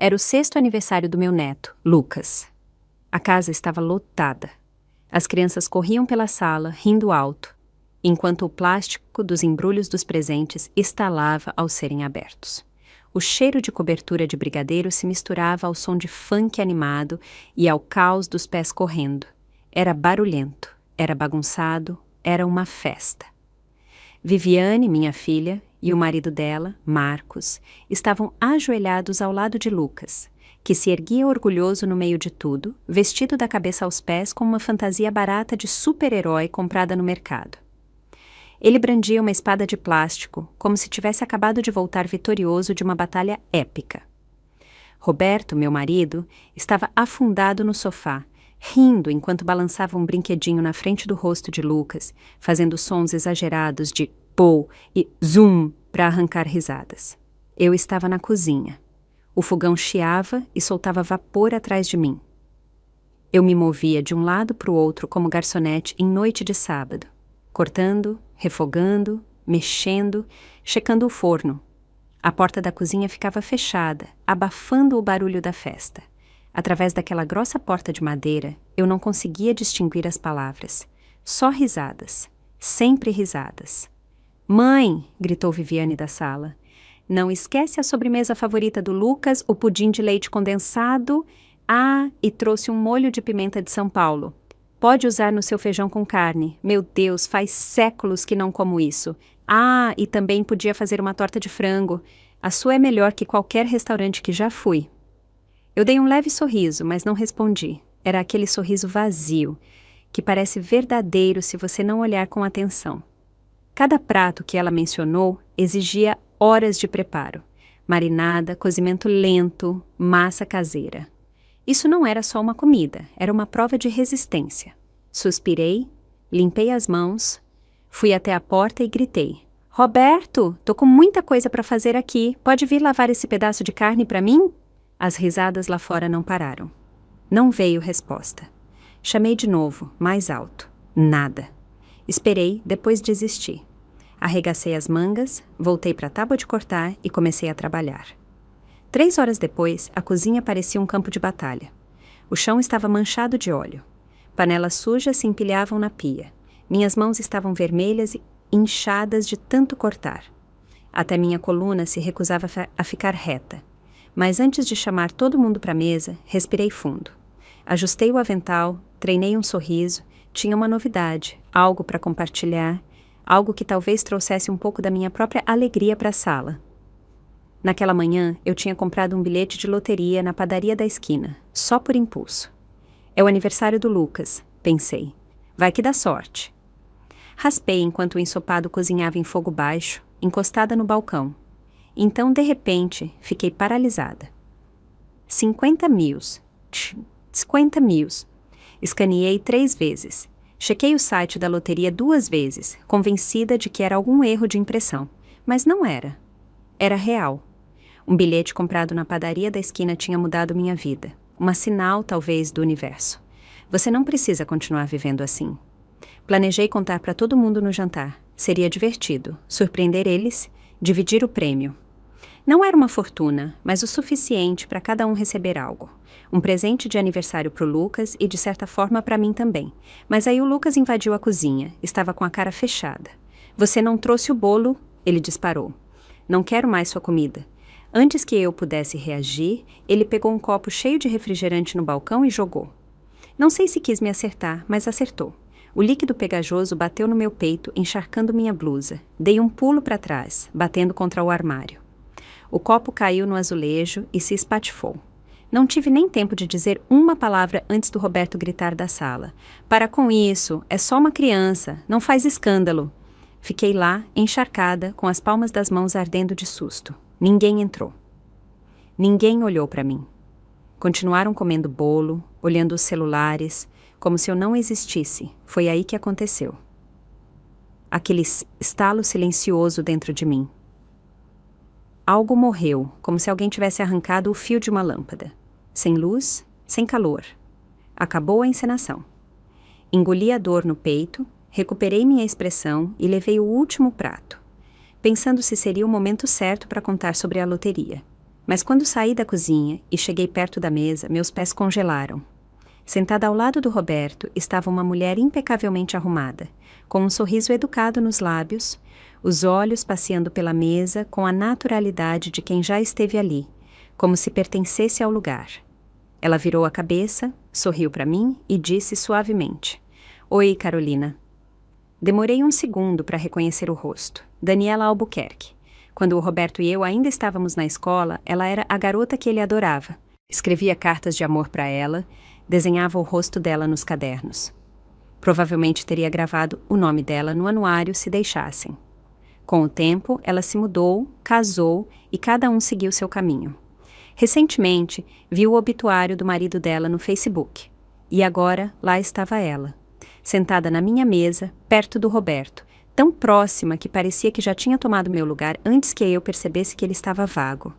Era o 6º aniversário do meu neto, Lucas. A casa estava lotada. As crianças corriam pela sala, rindo alto, enquanto o plástico dos embrulhos dos presentes estalava ao serem abertos. O cheiro de cobertura de brigadeiro se misturava ao som de funk animado e ao caos dos pés correndo. Era barulhento, era bagunçado, era uma festa. Viviane, minha filha, e o marido dela, Marcos, estavam ajoelhados ao lado de Lucas, que se erguia orgulhoso no meio de tudo, vestido da cabeça aos pés com uma fantasia barata de super-herói comprada no mercado. Ele brandia uma espada de plástico, como se tivesse acabado de voltar vitorioso de uma batalha épica. Roberto, meu marido, estava afundado no sofá, rindo enquanto balançava um brinquedinho na frente do rosto de Lucas, fazendo sons exagerados de pô e zum para arrancar risadas. Eu estava na cozinha. O fogão chiava e soltava vapor atrás de mim. Eu me movia de um lado para o outro como garçonete em noite de sábado, cortando, refogando, mexendo, checando o forno. A porta da cozinha ficava fechada, abafando o barulho da festa. Através daquela grossa porta de madeira, eu não conseguia distinguir as palavras. Só risadas. Sempre risadas. «Mãe!» gritou Viviane da sala. «Não esquece a sobremesa favorita do Lucas, o pudim de leite condensado. Ah, e trouxe um molho de pimenta de São Paulo. Pode usar no seu feijão com carne. Meu Deus, faz séculos que não como isso. Ah, e também podia fazer uma torta de frango. A sua é melhor que qualquer restaurante que já fui.» Eu dei um leve sorriso, mas não respondi. Era aquele sorriso vazio, que parece verdadeiro se você não olhar com atenção. Cada prato que ela mencionou exigia horas de preparo. Marinada, cozimento lento, massa caseira. Isso não era só uma comida, era uma prova de resistência. Suspirei, limpei as mãos, fui até a porta e gritei. «Roberto, tô com muita coisa para fazer aqui. Pode vir lavar esse pedaço de carne para mim?» As risadas lá fora não pararam. Não veio resposta. Chamei de novo, mais alto. Nada. Esperei, depois desisti. Arregacei as mangas, voltei para a tábua de cortar e comecei a trabalhar. 3 horas depois, a cozinha parecia um campo de batalha. O chão estava manchado de óleo. Panelas sujas se empilhavam na pia. Minhas mãos estavam vermelhas e inchadas de tanto cortar. Até minha coluna se recusava a ficar reta. Mas antes de chamar todo mundo para a mesa, respirei fundo. Ajustei o avental, treinei um sorriso, tinha uma novidade, algo para compartilhar, algo que talvez trouxesse um pouco da minha própria alegria para a sala. Naquela manhã, eu tinha comprado um bilhete de loteria na padaria da esquina, só por impulso. É o aniversário do Lucas, pensei. Vai que dá sorte. Raspei enquanto o ensopado cozinhava em fogo baixo, encostada no balcão. Então, de repente, fiquei paralisada. 50 mil. 50 mil. Escaneei 3 vezes. Chequei o site da loteria 2 vezes, convencida de que era algum erro de impressão. Mas não era. Era real. Um bilhete comprado na padaria da esquina tinha mudado minha vida. Uma sinal, talvez, do universo. Você não precisa continuar vivendo assim. Planejei contar para todo mundo no jantar. Seria divertido. Surpreender eles, dividir o prêmio. Não era uma fortuna, mas o suficiente para cada um receber algo. Um presente de aniversário para o Lucas e, de certa forma, para mim também. Mas aí o Lucas invadiu a cozinha. Estava com a cara fechada. «Você não trouxe o bolo?» Ele disparou. «Não quero mais sua comida.» Antes que eu pudesse reagir, ele pegou um copo cheio de refrigerante no balcão e jogou. Não sei se quis me acertar, mas acertou. O líquido pegajoso bateu no meu peito, encharcando minha blusa. Dei um pulo para trás, batendo contra o armário. O copo caiu no azulejo e se espatifou. Não tive nem tempo de dizer uma palavra antes do Roberto gritar da sala. «Para com isso, é só uma criança, não faz escândalo!» Fiquei lá, encharcada, com as palmas das mãos ardendo de susto. Ninguém entrou. Ninguém olhou para mim. Continuaram comendo bolo, olhando os celulares, como se eu não existisse. Foi aí que aconteceu. Aquele estalo silencioso dentro de mim. Algo morreu, como se alguém tivesse arrancado o fio de uma lâmpada. Sem luz, sem calor. Acabou a encenação. Engoli a dor no peito, recuperei minha expressão e levei o último prato, pensando se seria o momento certo para contar sobre a loteria. Mas quando saí da cozinha e cheguei perto da mesa, meus pés congelaram. Sentada ao lado do Roberto estava uma mulher impecavelmente arrumada, com um sorriso educado nos lábios, os olhos passeando pela mesa com a naturalidade de quem já esteve ali, como se pertencesse ao lugar. Ela virou a cabeça, sorriu para mim e disse suavemente: "Oi, Carolina." Demorei um segundo para reconhecer o rosto. Daniela Albuquerque. Quando o Roberto e eu ainda estávamos na escola, ela era a garota que ele adorava. Escrevia cartas de amor para ela, desenhava o rosto dela nos cadernos. Provavelmente teria gravado o nome dela no anuário se deixassem. Com o tempo, ela se mudou, casou e cada um seguiu seu caminho. Recentemente, vi o obituário do marido dela no Facebook. E agora, lá estava ela, sentada na minha mesa, perto do Roberto, tão próxima que parecia que já tinha tomado meu lugar antes que eu percebesse que ele estava vago.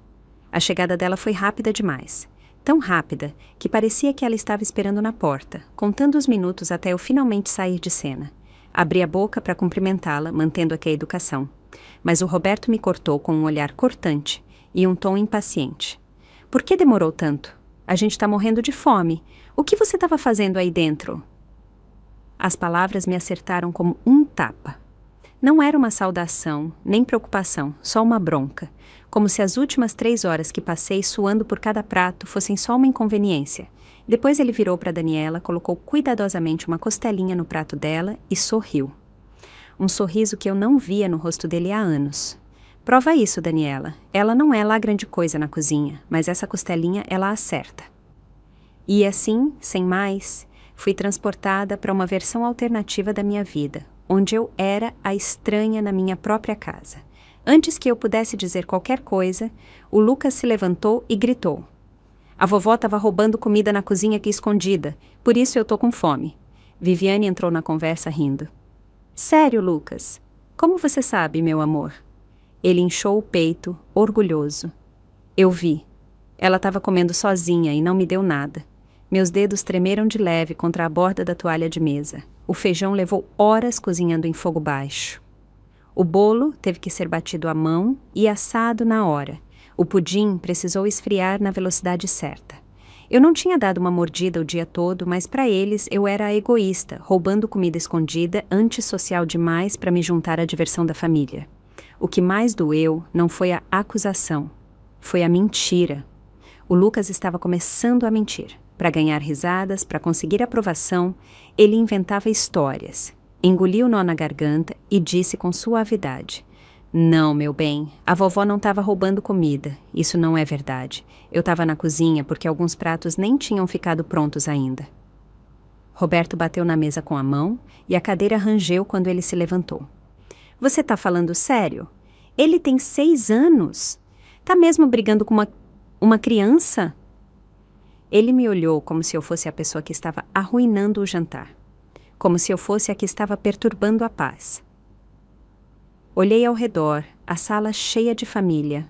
A chegada dela foi rápida demais. Tão rápida que parecia que ela estava esperando na porta, contando os minutos até eu finalmente sair de cena. Abri a boca para cumprimentá-la, mantendo aqui a educação. Mas o Roberto me cortou com um olhar cortante e um tom impaciente. "Por que demorou tanto? A gente está morrendo de fome. O que você estava fazendo aí dentro?" As palavras me acertaram como um tapa. Não era uma saudação, nem preocupação, só uma bronca, como se as últimas 3 horas que passei suando por cada prato fossem só uma inconveniência. Depois ele virou para Daniela, colocou cuidadosamente uma costelinha no prato dela e sorriu. Um sorriso que eu não via no rosto dele há anos. "Prova isso, Daniela. Ela não é lá grande coisa na cozinha, mas essa costelinha ela acerta." E assim, sem mais, fui transportada para uma versão alternativa da minha vida, onde eu era a estranha na minha própria casa. Antes que eu pudesse dizer qualquer coisa, o Lucas se levantou e gritou: "A vovó estava roubando comida na cozinha aqui escondida, por isso eu tô com fome." Viviane entrou na conversa rindo. "Sério, Lucas? Como você sabe, meu amor?" Ele inchou o peito, orgulhoso. "Eu vi. Ela estava comendo sozinha e não me deu nada." Meus dedos tremeram de leve contra a borda da toalha de mesa. O feijão levou horas cozinhando em fogo baixo. O bolo teve que ser batido à mão e assado na hora. O pudim precisou esfriar na velocidade certa. Eu não tinha dado uma mordida o dia todo, mas para eles eu era a egoísta, roubando comida escondida, antissocial demais para me juntar à diversão da família. O que mais doeu não foi a acusação, foi a mentira. O Lucas estava começando a mentir. Para ganhar risadas, para conseguir aprovação, ele inventava histórias. Engoliu o nó na garganta e disse com suavidade: "Não, meu bem, a vovó não estava roubando comida. Isso não é verdade. Eu estava na cozinha porque alguns pratos nem tinham ficado prontos ainda." Roberto bateu na mesa com a mão e a cadeira rangeu quando ele se levantou. "Você está falando sério? Ele tem 6 anos. Tá mesmo brigando com uma criança?" Ele me olhou como se eu fosse a pessoa que estava arruinando o jantar, como se eu fosse a que estava perturbando a paz. Olhei ao redor, a sala cheia de família.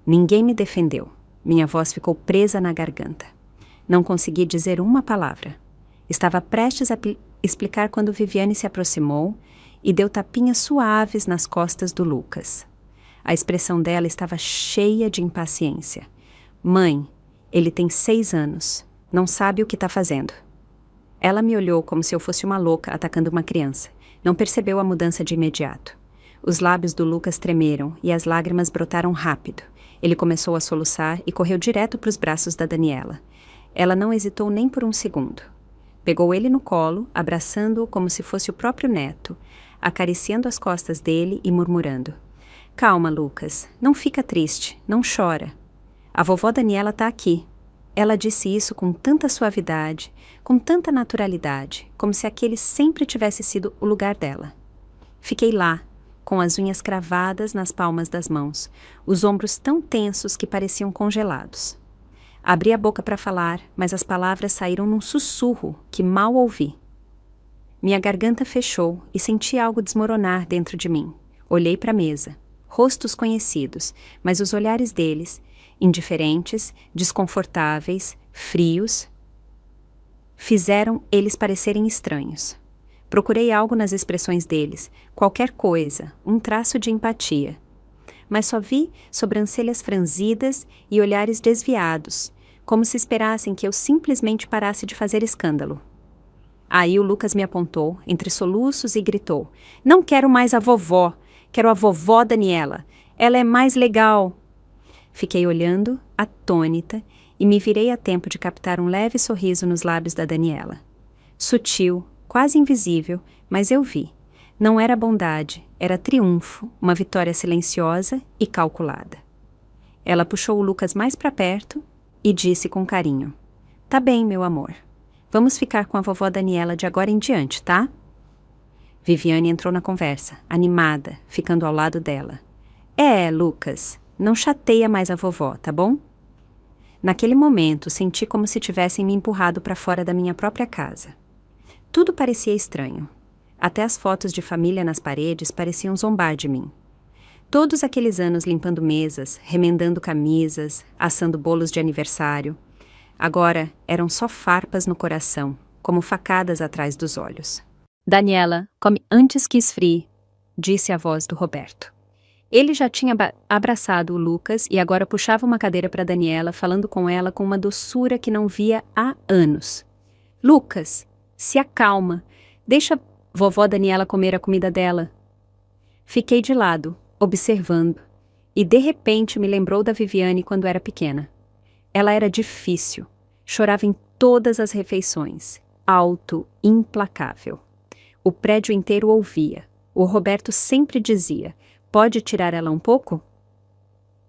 Ninguém me defendeu. Minha voz ficou presa na garganta. Não consegui dizer uma palavra. Estava prestes a explicar quando Viviane se aproximou e deu tapinhas suaves nas costas do Lucas. A expressão dela estava cheia de impaciência. "Mãe, ele tem 6 anos. Não sabe o que está fazendo." Ela me olhou como se eu fosse uma louca atacando uma criança. Não percebeu a mudança de imediato. Os lábios do Lucas tremeram e as lágrimas brotaram rápido. Ele começou a soluçar e correu direto para os braços da Daniela. Ela não hesitou nem por um segundo. Pegou ele no colo, abraçando-o como se fosse o próprio neto, acariciando as costas dele e murmurando: "Calma, Lucas. Não fica triste. Não chora. A vovó Daniela está aqui." Ela disse isso com tanta suavidade, com tanta naturalidade, como se aquele sempre tivesse sido o lugar dela. Fiquei lá, com as unhas cravadas nas palmas das mãos, os ombros tão tensos que pareciam congelados. Abri a boca para falar, mas as palavras saíram num sussurro que mal ouvi. Minha garganta fechou e senti algo desmoronar dentro de mim. Olhei para a mesa. Rostos conhecidos, mas os olhares deles, indiferentes, desconfortáveis, frios, fizeram eles parecerem estranhos. Procurei algo nas expressões deles, qualquer coisa, um traço de empatia. mas só vi sobrancelhas franzidas e olhares desviados, como se esperassem que eu simplesmente parasse de fazer escândalo. Aí o Lucas me apontou, entre soluços, e gritou: "Não quero mais a vovó, quero a vovó Daniela. Ela é mais legal." Fiquei olhando, atônita, e me virei a tempo de captar um leve sorriso nos lábios da Daniela. Sutil, quase invisível, mas eu vi. Não era bondade, era triunfo, uma vitória silenciosa e calculada. Ela puxou o Lucas mais para perto e disse com carinho: "Tá bem, meu amor. Vamos ficar com a vovó Daniela de agora em diante, tá?" Viviane entrou na conversa, animada, ficando ao lado dela. Lucas, não chateia mais a vovó, tá bom?" Naquele momento, senti como se tivessem me empurrado para fora da minha própria casa. Tudo parecia estranho. Até as fotos de família nas paredes pareciam zombar de mim. Todos aqueles anos limpando mesas, remendando camisas, assando bolos de aniversário. Agora eram só farpas no coração, como facadas atrás dos olhos. "Daniela, come antes que esfrie", disse a voz do Roberto. Ele já tinha abraçado o Lucas e agora puxava uma cadeira para Daniela, falando com ela com uma doçura que não via há anos. "Lucas, se acalma. Deixa vovó Daniela comer a comida dela." Fiquei de lado, observando, e de repente me lembrou da Viviane quando era pequena. Ela era difícil, chorava em todas as refeições, alto, implacável. O prédio inteiro ouvia. O Roberto sempre dizia: "Pode tirar ela um pouco?"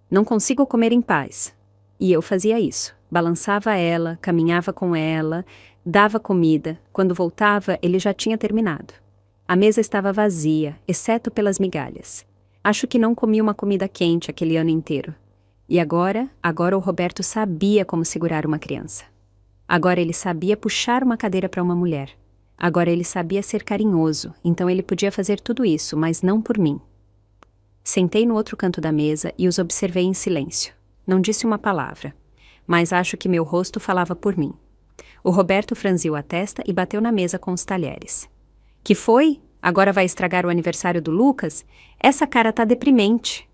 Não consigo comer em paz. E eu fazia isso. Balançava ela, caminhava com ela, dava comida. Quando voltava, ele já tinha terminado. A mesa estava vazia, exceto pelas migalhas. Acho que não comi uma comida quente aquele ano inteiro. E agora o Roberto sabia como segurar uma criança. Agora ele sabia puxar uma cadeira para uma mulher. Agora ele sabia ser carinhoso, então ele podia fazer tudo isso, mas não por mim. Sentei no outro canto da mesa e os observei em silêncio. Não disse uma palavra, mas acho que meu rosto falava por mim. O Roberto franziu a testa e bateu na mesa com os talheres. "Que foi? Agora vai estragar o aniversário do Lucas? Essa cara tá deprimente."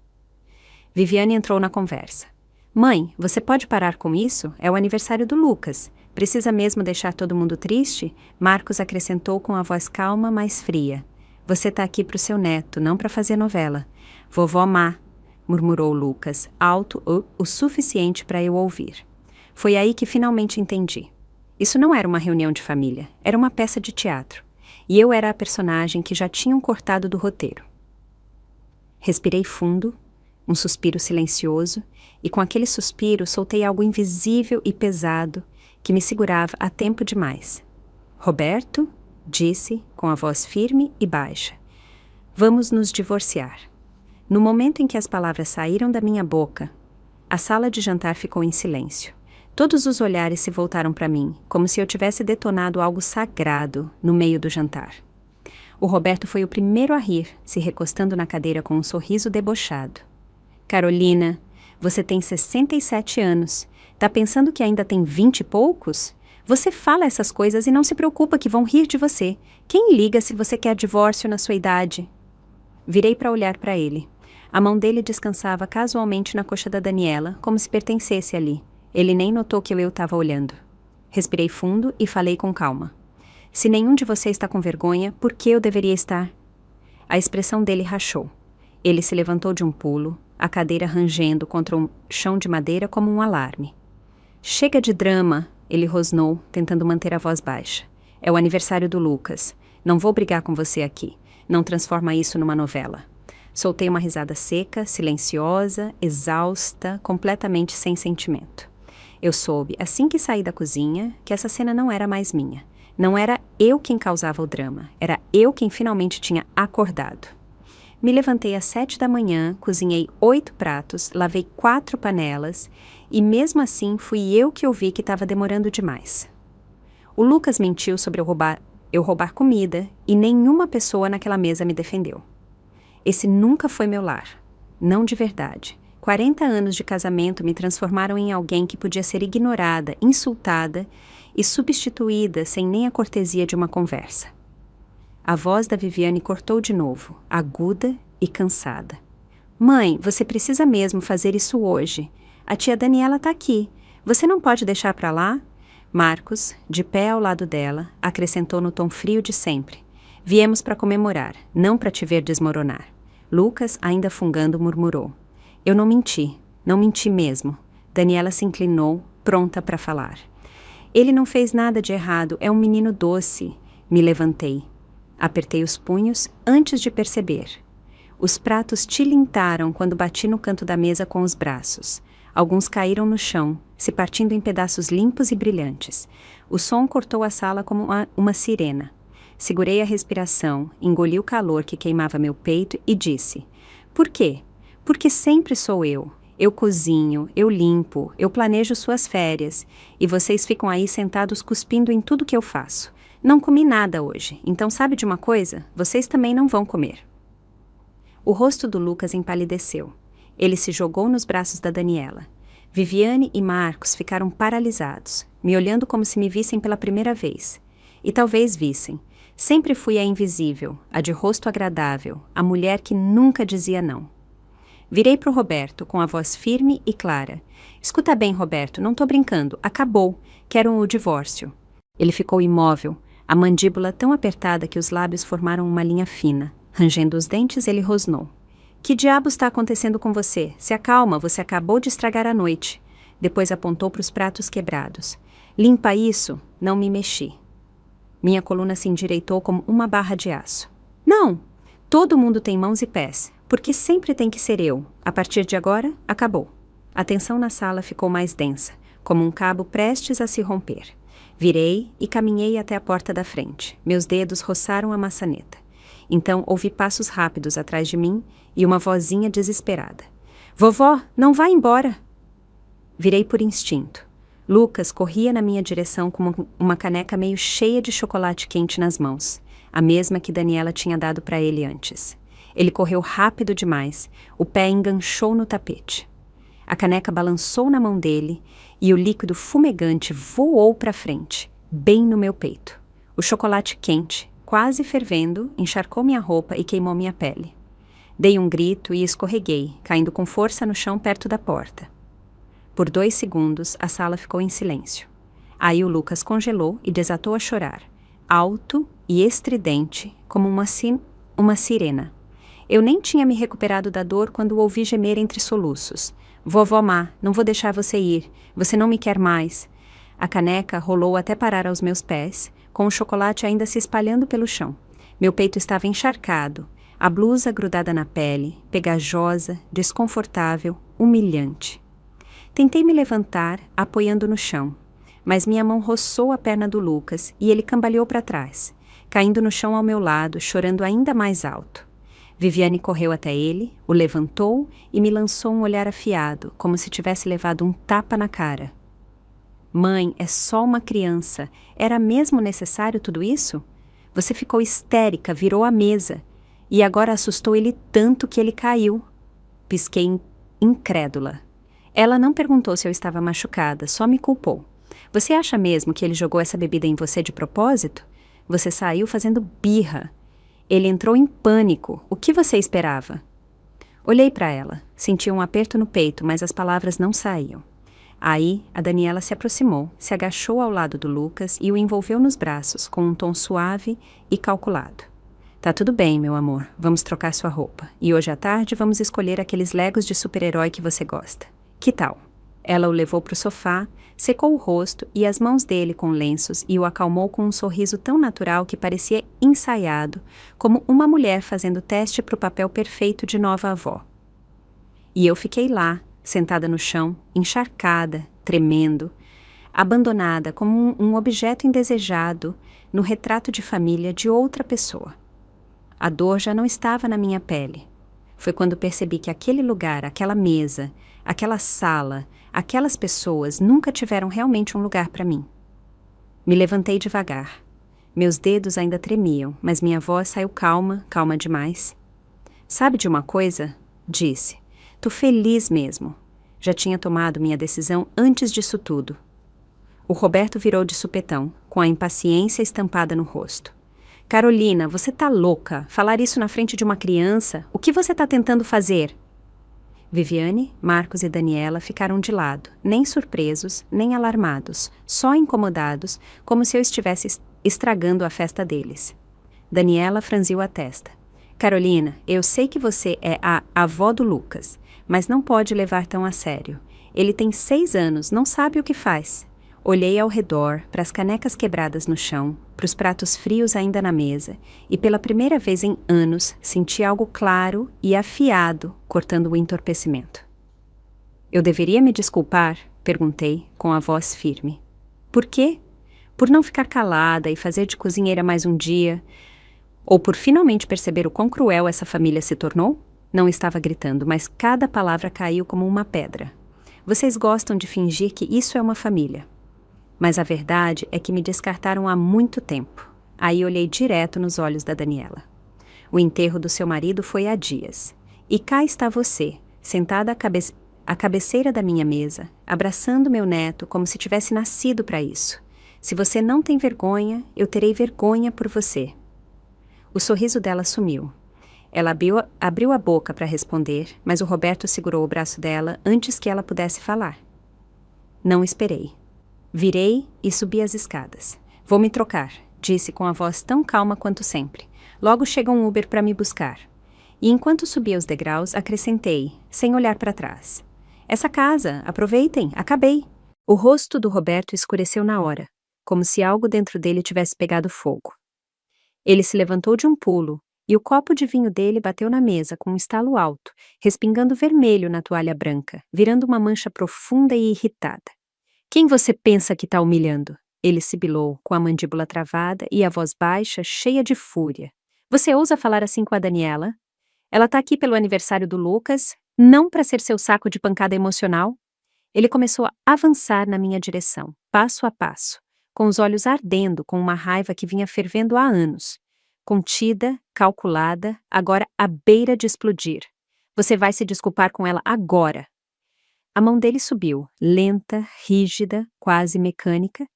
Viviane entrou na conversa. "Mãe, você pode parar com isso? É o aniversário do Lucas. Precisa mesmo deixar todo mundo triste?" Marcos acrescentou com a voz calma, mas fria. "Você tá aqui pro seu neto, não para fazer novela." "Vovó má", murmurou Lucas, alto o suficiente para eu ouvir. Foi aí que finalmente entendi. Isso não era uma reunião de família, era uma peça de teatro. E eu era a personagem que já tinham cortado do roteiro. Respirei fundo, um suspiro silencioso, e com aquele suspiro soltei algo invisível e pesado que me segurava há tempo demais. "Roberto", disse, com a voz firme e baixa, "vamos nos divorciar." No momento em que as palavras saíram da minha boca, a sala de jantar ficou em silêncio. Todos os olhares se voltaram para mim, como se eu tivesse detonado algo sagrado no meio do jantar. O Roberto foi o primeiro a rir, se recostando na cadeira com um sorriso debochado. "Carolina, você tem 67 anos. Tá pensando que ainda tem 20 e poucos? Você fala essas coisas e não se preocupa que vão rir de você. Quem liga se você quer divórcio na sua idade?" Virei para olhar para ele. A mão dele descansava casualmente na coxa da Daniela, como se pertencesse ali. Ele nem notou que eu estava olhando. Respirei fundo e falei com calma. "Se nenhum de vocês está com vergonha, por que eu deveria estar?" A expressão dele rachou. Ele se levantou de um pulo, a cadeira rangendo contra um chão de madeira como um alarme. "Chega de drama", ele rosnou, tentando manter a voz baixa. "É o aniversário do Lucas. Não vou brigar com você aqui. Não transforma isso numa novela." Soltei uma risada seca, silenciosa, exausta, completamente sem sentimento. Eu soube, assim que saí da cozinha, que essa cena não era mais minha. Não era eu quem causava o drama, era eu quem finalmente tinha acordado. Me levantei às 7 da manhã, cozinhei 8 pratos, lavei 4 panelas e mesmo assim fui eu que ouvi que estava demorando demais. O Lucas mentiu sobre eu roubar comida e nenhuma pessoa naquela mesa me defendeu. Esse nunca foi meu lar. Não de verdade. 40 anos de casamento me transformaram em alguém que podia ser ignorada, insultada e substituída sem nem a cortesia de uma conversa. A voz da Viviane cortou de novo, aguda e cansada. Mãe, você precisa mesmo fazer isso hoje. A tia Daniela tá aqui. Você não pode deixar pra lá? Marcos, de pé ao lado dela, acrescentou no tom frio de sempre. Viemos para comemorar, não para te ver desmoronar. Lucas, ainda fungando, murmurou. Eu não menti mesmo. Daniela se inclinou, pronta para falar. Ele não fez nada de errado, é um menino doce. Me levantei. Apertei os punhos antes de perceber. Os pratos tilintaram quando bati no canto da mesa com os braços. Alguns caíram no chão, se partindo em pedaços limpos e brilhantes. O som cortou a sala como uma sirena. Segurei a respiração, engoli o calor que queimava meu peito e disse: Por quê? Porque sempre sou eu. Eu cozinho, eu limpo, eu planejo suas férias. E vocês ficam aí sentados cuspindo em tudo que eu faço. Não comi nada hoje, então sabe de uma coisa? Vocês também não vão comer. O rosto do Lucas empalideceu. Ele se jogou nos braços da Daniela. Viviane e Marcos ficaram paralisados, me olhando como se me vissem pela primeira vez. E talvez vissem. Sempre fui a invisível, a de rosto agradável, a mulher que nunca dizia não. Virei para o Roberto, com a voz firme e clara. Escuta bem, Roberto, não tô brincando. Acabou. Quero o divórcio. Ele ficou imóvel, a mandíbula tão apertada que os lábios formaram uma linha fina. Rangendo os dentes, ele rosnou. Que diabos está acontecendo com você? Se acalma, você acabou de estragar a noite. Depois apontou para os pratos quebrados. Limpa isso. Não me mexi. Minha coluna se endireitou como uma barra de aço. Não! Todo mundo tem mãos e pés. Porque sempre tem que ser eu. A partir de agora, acabou. A tensão na sala ficou mais densa, como um cabo prestes a se romper. Virei e caminhei até a porta da frente. Meus dedos roçaram a maçaneta. Então ouvi passos rápidos atrás de mim e uma vozinha desesperada. Vovó, não vá embora! Virei por instinto. Lucas corria na minha direção com uma caneca meio cheia de chocolate quente nas mãos, a mesma que Daniela tinha dado para ele antes. Ele correu rápido demais, o pé enganchou no tapete. A caneca balançou na mão dele e o líquido fumegante voou para frente, bem no meu peito. O chocolate quente, quase fervendo, encharcou minha roupa e queimou minha pele. Dei um grito e escorreguei, caindo com força no chão perto da porta. Por 2 segundos, a sala ficou em silêncio. Aí o Lucas congelou e desatou a chorar, alto e estridente, como uma sirena. Eu nem tinha me recuperado da dor quando o ouvi gemer entre soluços. Vovó Má, não vou deixar você ir. Você não me quer mais. A caneca rolou até parar aos meus pés, com o chocolate ainda se espalhando pelo chão. Meu peito estava encharcado, a blusa grudada na pele, pegajosa, desconfortável, humilhante. Tentei me levantar, apoiando no chão, mas minha mão roçou a perna do Lucas e ele cambaleou para trás, caindo no chão ao meu lado, chorando ainda mais alto. Viviane correu até ele, o levantou e me lançou um olhar afiado, como se tivesse levado um tapa na cara. Mãe, é só uma criança. Era mesmo necessário tudo isso? Você ficou histérica, virou a mesa. E agora assustou ele tanto que ele caiu. Pisquei incrédula. Ela não perguntou se eu estava machucada, só me culpou. Você acha mesmo que ele jogou essa bebida em você de propósito? Você saiu fazendo birra. Ele entrou em pânico. O que você esperava? Olhei para ela. Senti um aperto no peito, mas as palavras não saíam. Aí, a Daniela se aproximou, se agachou ao lado do Lucas e o envolveu nos braços, com um tom suave e calculado. Tá tudo bem, meu amor. Vamos trocar sua roupa. E hoje à tarde vamos escolher aqueles legos de super-herói que você gosta. Que tal? Ela o levou para o sofá, secou o rosto e as mãos dele com lenços e o acalmou com um sorriso tão natural que parecia ensaiado, como uma mulher fazendo teste para o papel perfeito de nova avó. E eu fiquei lá, sentada no chão, encharcada, tremendo, abandonada como um objeto indesejado no retrato de família de outra pessoa. A dor já não estava na minha pele. Foi quando percebi que aquele lugar, aquela mesa, aquela sala, aquelas pessoas nunca tiveram realmente um lugar para mim. Me levantei devagar. Meus dedos ainda tremiam, mas minha voz saiu calma, calma demais. Sabe de uma coisa? Disse. Tô feliz mesmo. Já tinha tomado minha decisão antes disso tudo. O Roberto virou de supetão, com a impaciência estampada no rosto. Carolina, você tá louca? Falar isso na frente de uma criança? O que você tá tentando fazer? Viviane, Marcos e Daniela ficaram de lado, nem surpresos, nem alarmados, só incomodados, como se eu estivesse estragando a festa deles. Daniela franziu a testa. Carolina, eu sei que você é a avó do Lucas, mas não pode levar tão a sério. Ele tem 6 anos, não sabe o que faz. Olhei ao redor, para as canecas quebradas no chão, para os pratos frios ainda na mesa, e pela primeira vez em anos senti algo claro e afiado cortando o entorpecimento. Eu deveria me desculpar? Perguntei, com a voz firme. Por quê? Por não ficar calada e fazer de cozinheira mais um dia? Ou por finalmente perceber o quão cruel essa família se tornou? Não estava gritando, mas cada palavra caiu como uma pedra. Vocês gostam de fingir que isso é uma família. Mas a verdade é que me descartaram há muito tempo. Aí olhei direto nos olhos da Daniela. O enterro do seu marido foi há dias. E cá está você, sentada à cabeceira da minha mesa, abraçando meu neto como se tivesse nascido para isso. Se você não tem vergonha, eu terei vergonha por você. O sorriso dela sumiu. Ela abriu a boca para responder, mas o Roberto segurou o braço dela antes que ela pudesse falar. Não esperei. Virei e subi as escadas. Vou me trocar, disse com a voz tão calma quanto sempre. Logo chega um Uber para me buscar. E enquanto subia os degraus, acrescentei, sem olhar para trás. Essa casa, aproveitem, acabei. O rosto do Roberto escureceu na hora, como se algo dentro dele tivesse pegado fogo. Ele se levantou de um pulo, e o copo de vinho dele bateu na mesa com um estalo alto, respingando vermelho na toalha branca, virando uma mancha profunda e irritada. Quem você pensa que está humilhando? Ele sibilou, com a mandíbula travada e a voz baixa, cheia de fúria. Você ousa falar assim com a Daniela? Ela está aqui pelo aniversário do Lucas, não para ser seu saco de pancada emocional? Ele começou a avançar na minha direção, passo a passo, com os olhos ardendo com uma raiva que vinha fervendo há anos. Contida, calculada, agora à beira de explodir. Você vai se desculpar com ela agora. A mão dele subiu, lenta, rígida, quase mecânica,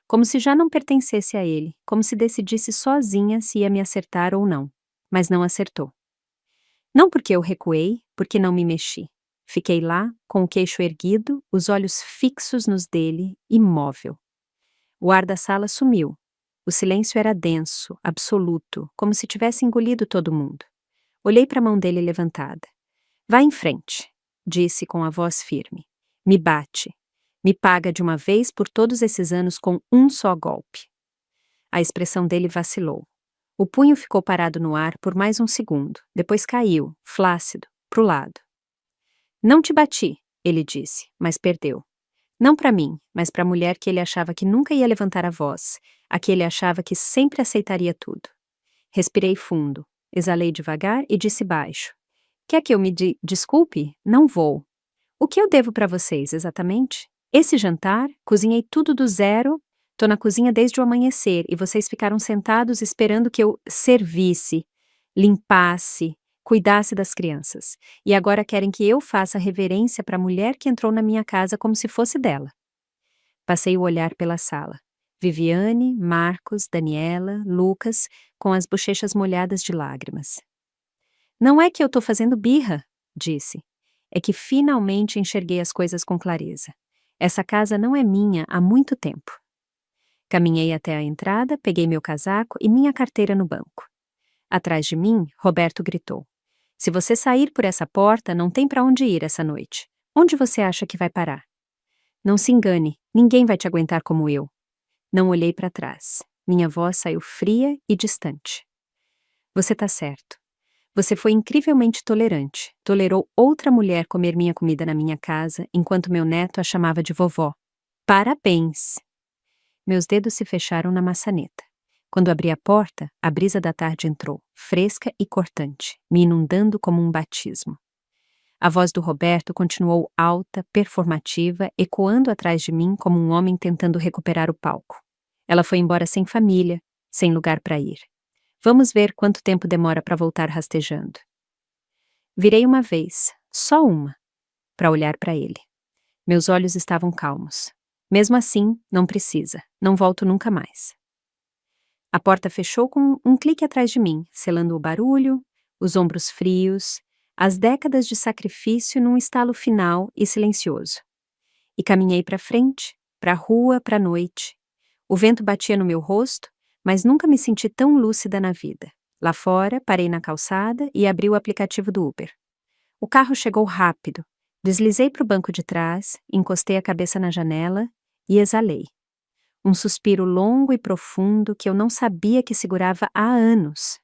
como se já não pertencesse a ele, como se decidisse sozinha se ia me acertar ou não, mas não acertou. Não porque eu recuei, porque não me mexi. Fiquei lá, com o queixo erguido, os olhos fixos nos dele, imóvel. O ar da sala sumiu. O silêncio era denso, absoluto, como se tivesse engolido todo mundo. Olhei para a mão dele levantada. Vá em frente, disse com a voz firme. Me bate. Me paga de uma vez por todos esses anos com um só golpe. A expressão dele vacilou. O punho ficou parado no ar por mais um segundo, depois caiu, flácido, pro lado. Não te bati, ele disse, mas perdeu. Não para mim, mas para a mulher que ele achava que nunca ia levantar a voz, a que ele achava que sempre aceitaria tudo. Respirei fundo, exalei devagar e disse baixo. Quer que eu me desculpe? Não vou. O que eu devo para vocês, exatamente? Esse jantar, cozinhei tudo do zero, tô na cozinha desde o amanhecer e vocês ficaram sentados esperando que eu servisse, limpasse, cuidasse das crianças. E agora querem que eu faça reverência para a mulher que entrou na minha casa como se fosse dela. Passei o olhar pela sala. Viviane, Marcos, Daniela, Lucas, com as bochechas molhadas de lágrimas. Não é que eu tô fazendo birra, disse. É que finalmente enxerguei as coisas com clareza. Essa casa não é minha há muito tempo. Caminhei até a entrada, peguei meu casaco e minha carteira no banco. Atrás de mim, Roberto gritou. Se você sair por essa porta, não tem para onde ir essa noite. Onde você acha que vai parar? Não se engane, ninguém vai te aguentar como eu. Não olhei para trás. Minha voz saiu fria e distante. Você tá certo. Você foi incrivelmente tolerante. Tolerou outra mulher comer minha comida na minha casa, enquanto meu neto a chamava de vovó. Parabéns! Meus dedos se fecharam na maçaneta. Quando abri a porta, a brisa da tarde entrou, fresca e cortante, me inundando como um batismo. A voz do Roberto continuou alta, performativa, ecoando atrás de mim como um homem tentando recuperar o palco. Ela foi embora sem família, sem lugar para ir. Vamos ver quanto tempo demora para voltar rastejando. Virei uma vez, só uma, para olhar para ele. Meus olhos estavam calmos. Mesmo assim, não precisa, não volto nunca mais. A porta fechou com um clique atrás de mim, selando o barulho, os ombros frios, As décadas de sacrifício num estalo final e silencioso. E caminhei para frente, para a rua, para a noite. O vento batia no meu rosto, mas nunca me senti tão lúcida na vida. Lá fora, parei na calçada e abri o aplicativo do Uber. O carro chegou rápido. Deslizei para o banco de trás, encostei a cabeça na janela e exalei. Um suspiro longo e profundo que eu não sabia que segurava há anos.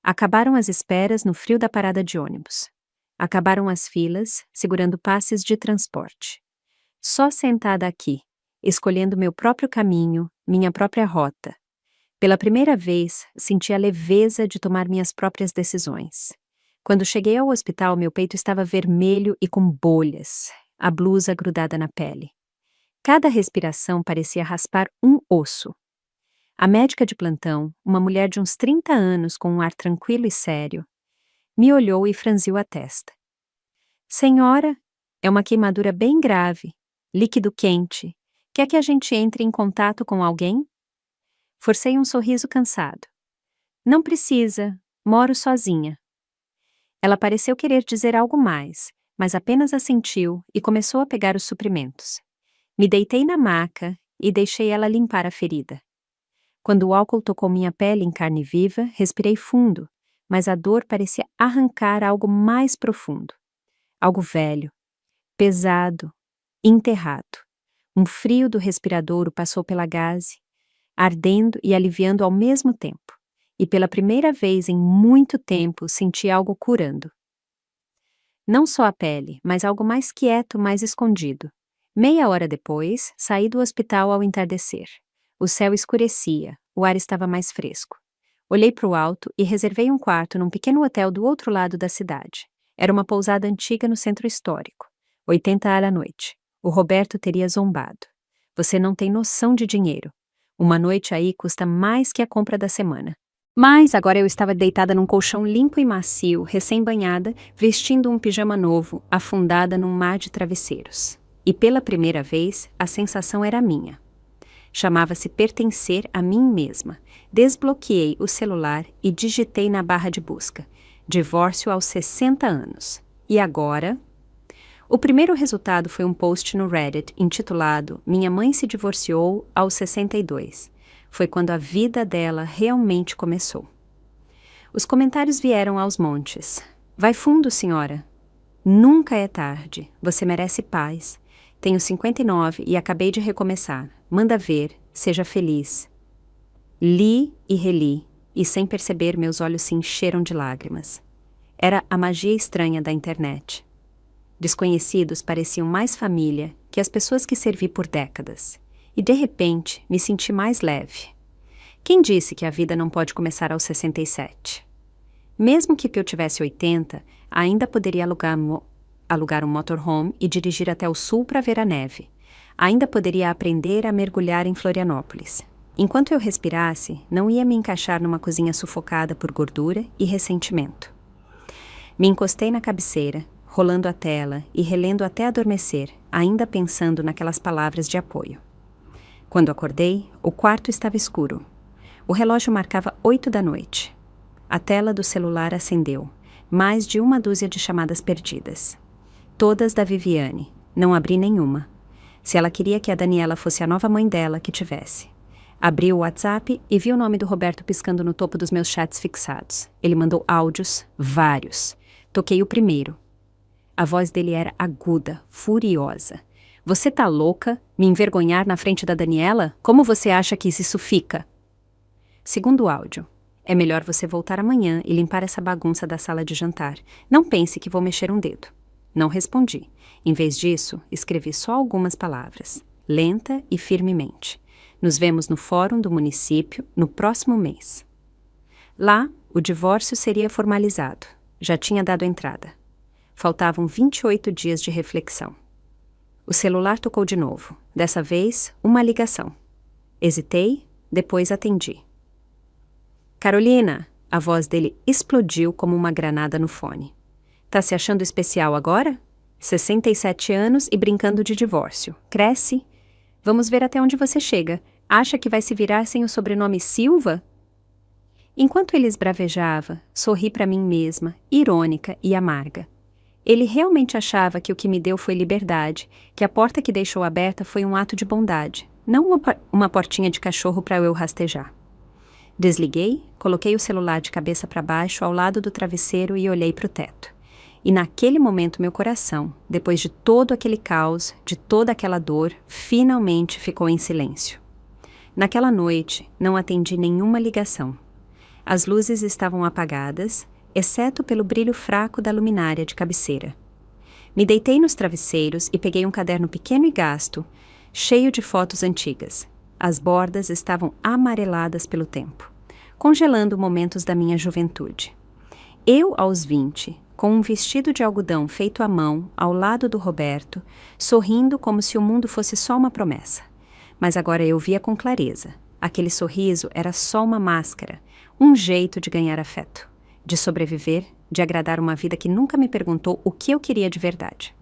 Acabaram as esperas no frio da parada de ônibus. Acabaram as filas, segurando passes de transporte. Só sentada aqui, escolhendo meu próprio caminho, minha própria rota. Pela primeira vez, senti a leveza de tomar minhas próprias decisões. Quando cheguei ao hospital, meu peito estava vermelho e com bolhas, a blusa grudada na pele. Cada respiração parecia raspar um osso. A médica de plantão, uma mulher de uns 30 anos com um ar tranquilo e sério, me olhou e franziu a testa. Senhora, é uma queimadura bem grave, líquido quente. Quer que a gente entre em contato com alguém? Forcei um sorriso cansado. Não precisa, moro sozinha. Ela pareceu querer dizer algo mais, mas apenas assentiu e começou a pegar os suprimentos. Me deitei na maca e deixei ela limpar a ferida. Quando o álcool tocou minha pele em carne viva, respirei fundo, mas a dor parecia arrancar algo mais profundo. Algo velho, pesado, enterrado. Um frio do respiradouro passou pela gaze, ardendo e aliviando ao mesmo tempo. E pela primeira vez em muito tempo senti algo curando. Não só a pele, mas algo mais quieto, mais escondido. Meia hora depois, saí do hospital ao entardecer. O céu escurecia, o ar estava mais fresco. Olhei para o alto e reservei um quarto num pequeno hotel do outro lado da cidade. Era uma pousada antiga no centro histórico. 80 à noite. O Roberto teria zombado. Você não tem noção de dinheiro. Uma noite aí custa mais que a compra da semana. Mas agora eu estava deitada num colchão limpo e macio, recém-banhada, vestindo um pijama novo, afundada num mar de travesseiros. E pela primeira vez, a sensação era minha. Chamava-se pertencer a mim mesma. Desbloqueei o celular e digitei na barra de busca. Divórcio aos 60 anos. E agora? O primeiro resultado foi um post no Reddit intitulado Minha mãe se divorciou aos 62. Foi quando a vida dela realmente começou. Os comentários vieram aos montes. Vai fundo, senhora. Nunca é tarde. Você merece paz. Tenho 59 e acabei de recomeçar. Manda ver. Seja feliz. Li e reli, e sem perceber meus olhos se encheram de lágrimas. Era a magia estranha da internet. Desconhecidos pareciam mais família que as pessoas que servi por décadas. E de repente me senti mais leve. Quem disse que a vida não pode começar aos 67? Mesmo que eu tivesse 80, ainda poderia alugar um motorhome e dirigir até o sul para ver a neve. Ainda poderia aprender a mergulhar em Florianópolis. Enquanto eu respirasse, não ia me encaixar numa cozinha sufocada por gordura e ressentimento. Me encostei na cabeceira, rolando a tela e relendo até adormecer, ainda pensando naquelas palavras de apoio. Quando acordei, o quarto estava escuro. O relógio marcava 8 da noite. A tela do celular acendeu. Mais de uma dúzia de chamadas perdidas. Todas da Viviane. Não abri nenhuma. Se ela queria que a Daniela fosse a nova mãe dela, que tivesse. Abri o WhatsApp e vi o nome do Roberto piscando no topo dos meus chats fixados. Ele mandou áudios, vários. Toquei o primeiro. A voz dele era aguda, furiosa. Você tá louca? Me envergonhar na frente da Daniela? Como você acha que isso fica? Segundo áudio. É melhor você voltar amanhã e limpar essa bagunça da sala de jantar. Não pense que vou mexer um dedo. Não respondi. Em vez disso, escrevi só algumas palavras. Lenta e firmemente. Nos vemos no fórum do município no próximo mês. Lá, o divórcio seria formalizado. Já tinha dado entrada. Faltavam 28 dias de reflexão. O celular tocou de novo. Dessa vez, uma ligação. Hesitei, depois atendi. Carolina! A voz dele explodiu como uma granada no fone. Tá se achando especial agora? 67 anos e brincando de divórcio. Cresce? Vamos ver até onde você chega. Acha que vai se virar sem o sobrenome Silva? Enquanto ele esbravejava, sorri para mim mesma, irônica e amarga. Ele realmente achava que o que me deu foi liberdade, que a porta que deixou aberta foi um ato de bondade, não uma portinha de cachorro para eu rastejar. Desliguei, coloquei o celular de cabeça para baixo ao lado do travesseiro e olhei para o teto. E naquele momento meu coração, depois de todo aquele caos, de toda aquela dor, finalmente ficou em silêncio. Naquela noite, não atendi nenhuma ligação. As luzes estavam apagadas, exceto pelo brilho fraco da luminária de cabeceira. Me deitei nos travesseiros e peguei um caderno pequeno e gasto, cheio de fotos antigas. As bordas estavam amareladas pelo tempo, congelando momentos da minha juventude. Eu, aos 20, com um vestido de algodão feito à mão, ao lado do Roberto, sorrindo como se o mundo fosse só uma promessa. Mas agora eu via com clareza. Aquele sorriso era só uma máscara, um jeito de ganhar afeto, de sobreviver, de agradar uma vida que nunca me perguntou o que eu queria de verdade.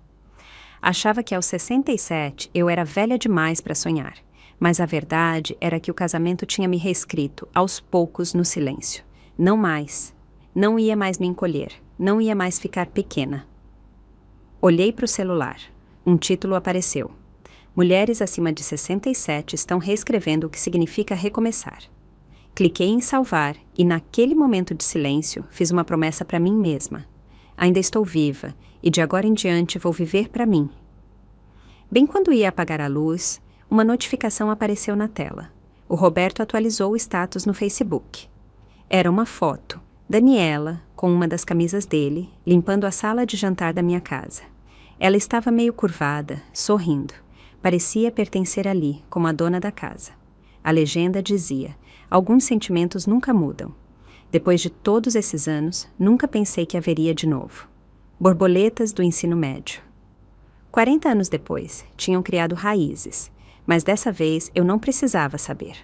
Achava que aos 67 eu era velha demais para sonhar, mas a verdade era que o casamento tinha me reescrito, aos poucos, no silêncio. Não mais. Não ia mais me encolher. Não ia mais ficar pequena. Olhei para o celular. Um título apareceu. Mulheres acima de 67 estão reescrevendo o que significa recomeçar. Cliquei em salvar e, naquele momento de silêncio, fiz uma promessa para mim mesma. Ainda estou viva e de agora em diante vou viver para mim. Bem quando ia apagar a luz, uma notificação apareceu na tela. O Roberto atualizou o status no Facebook. Era uma foto, Daniela, com uma das camisas dele, limpando a sala de jantar da minha casa. Ela estava meio curvada, sorrindo. Parecia pertencer ali, como a dona da casa. A legenda dizia: alguns sentimentos nunca mudam. Depois de todos esses anos, nunca pensei que haveria de novo. Borboletas do ensino médio. 40 anos depois, tinham criado raízes, mas dessa vez eu não precisava saber.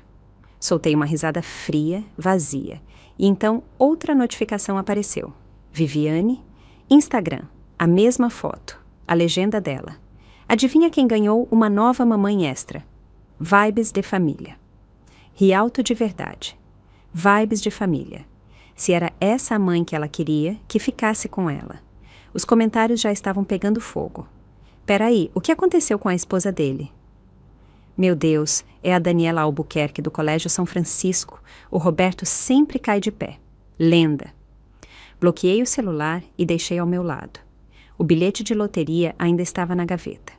Soltei uma risada fria, vazia, e então outra notificação apareceu. Viviane, Instagram, a mesma foto, a legenda dela. Adivinha quem ganhou uma nova mamãe extra? Vibes de família. Rialto de verdade. Vibes de família. Se era essa a mãe que ela queria, que ficasse com ela. Os comentários já estavam pegando fogo. Peraí, o que aconteceu com a esposa dele? Meu Deus, é a Daniela Albuquerque do Colégio São Francisco. O Roberto sempre cai de pé. Lenda. Bloqueei o celular e deixei ao meu lado. O bilhete de loteria ainda estava na gaveta.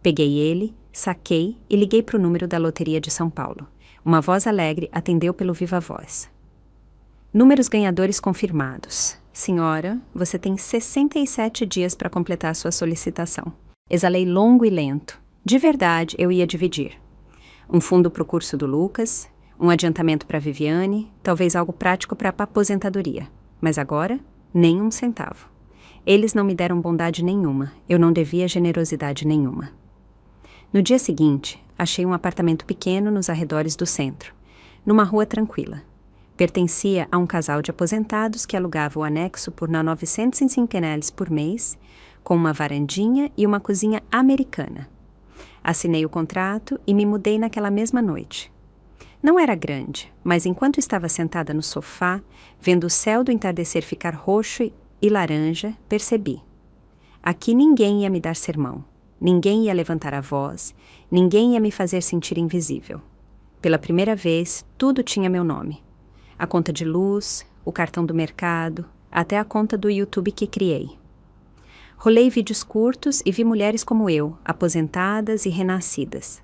Peguei ele, saquei e liguei para o número da Loteria de São Paulo. Uma voz alegre atendeu pelo viva voz. Números ganhadores confirmados. Senhora, você tem 67 dias para completar sua solicitação. Exalei longo e lento. De verdade, eu ia dividir. Um fundo para o curso do Lucas, um adiantamento para a Viviane, talvez algo prático para a aposentadoria. Mas agora, nem um centavo. Eles não me deram bondade nenhuma, eu não devia generosidade nenhuma. No dia seguinte, achei um apartamento pequeno nos arredores do centro, numa rua tranquila. Pertencia a um casal de aposentados que alugava o anexo por 905 reais por mês, com uma varandinha e uma cozinha americana. Assinei o contrato e me mudei naquela mesma noite. Não era grande, mas enquanto estava sentada no sofá, vendo o céu do entardecer ficar roxo e laranja, percebi. Aqui ninguém ia me dar sermão. Ninguém ia levantar a voz, ninguém ia me fazer sentir invisível. Pela primeira vez, tudo tinha meu nome. A conta de luz, o cartão do mercado, até a conta do YouTube que criei. Rolei vídeos curtos e vi mulheres como eu, aposentadas e renascidas.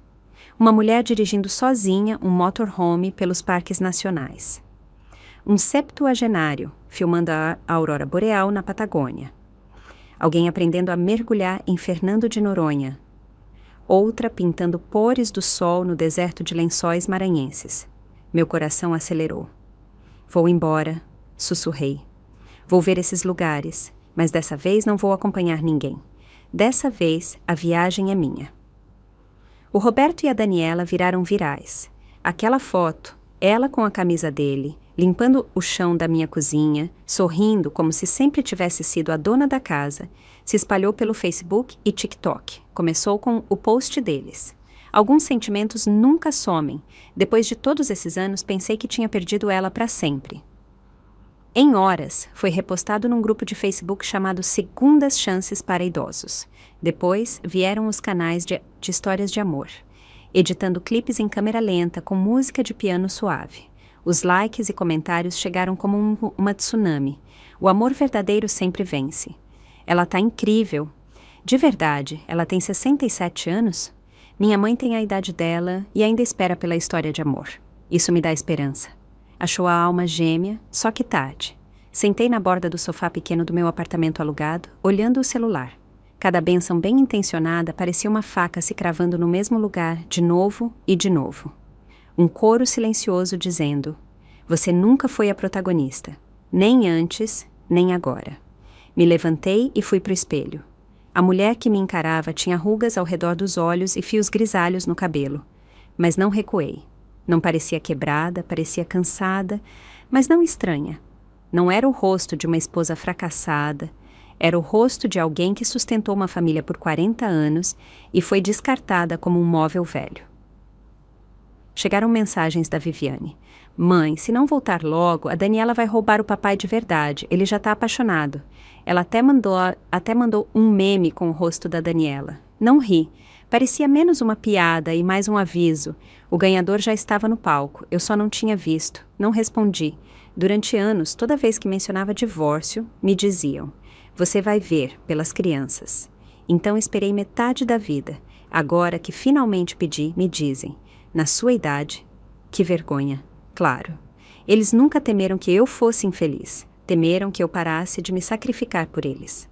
Uma mulher dirigindo sozinha um motorhome pelos parques nacionais. Um septuagenário filmando a aurora boreal na Patagônia. Alguém aprendendo a mergulhar em Fernando de Noronha. Outra pintando pores do sol no deserto de Lençóis maranhenses. Meu coração acelerou. Vou embora, sussurrei. Vou ver esses lugares, mas dessa vez não vou acompanhar ninguém. Dessa vez, a viagem é minha. O Roberto e a Daniela viraram virais. Aquela foto, ela com a camisa dele, limpando o chão da minha cozinha, sorrindo como se sempre tivesse sido a dona da casa, se espalhou pelo Facebook e TikTok. Começou com o post deles. Alguns sentimentos nunca somem. Depois de todos esses anos, pensei que tinha perdido ela para sempre. Em horas, foi repostado num grupo de Facebook chamado Segundas Chances para Idosos. Depois, vieram os canais de histórias de amor, editando clipes em câmera lenta com música de piano suave. Os likes e comentários chegaram como uma tsunami. O amor verdadeiro sempre vence. Ela tá incrível. De verdade, ela tem 67 anos? Minha mãe tem a idade dela e ainda espera pela história de amor. Isso me dá esperança. Achou a alma gêmea, só que tarde. Sentei na borda do sofá pequeno do meu apartamento alugado, olhando o celular. Cada bênção bem intencionada parecia uma faca se cravando no mesmo lugar, de novo e de novo. Um coro silencioso dizendo: você nunca foi a protagonista, nem antes, nem agora. Me levantei e fui para o espelho. A mulher que me encarava tinha rugas ao redor dos olhos e fios grisalhos no cabelo. Mas não recuei. Não parecia quebrada, parecia cansada, mas não estranha. Não era o rosto de uma esposa fracassada, era o rosto de alguém que sustentou uma família por 40 anos e foi descartada como um móvel velho. Chegaram mensagens da Viviane. Mãe, se não voltar logo, a Daniela vai roubar o papai de verdade, ele já tá apaixonado. Ela até mandou um meme com o rosto da Daniela. Não ri. Parecia menos uma piada e mais um aviso. O ganhador já estava no palco, eu só não tinha visto. Não respondi. Durante anos, toda vez que mencionava divórcio, me diziam: você vai ver, pelas crianças. Então esperei metade da vida. Agora que finalmente pedi, me dizem: na sua idade, que vergonha. Claro. Eles nunca temeram que eu fosse infeliz. Temeram que eu parasse de me sacrificar por eles.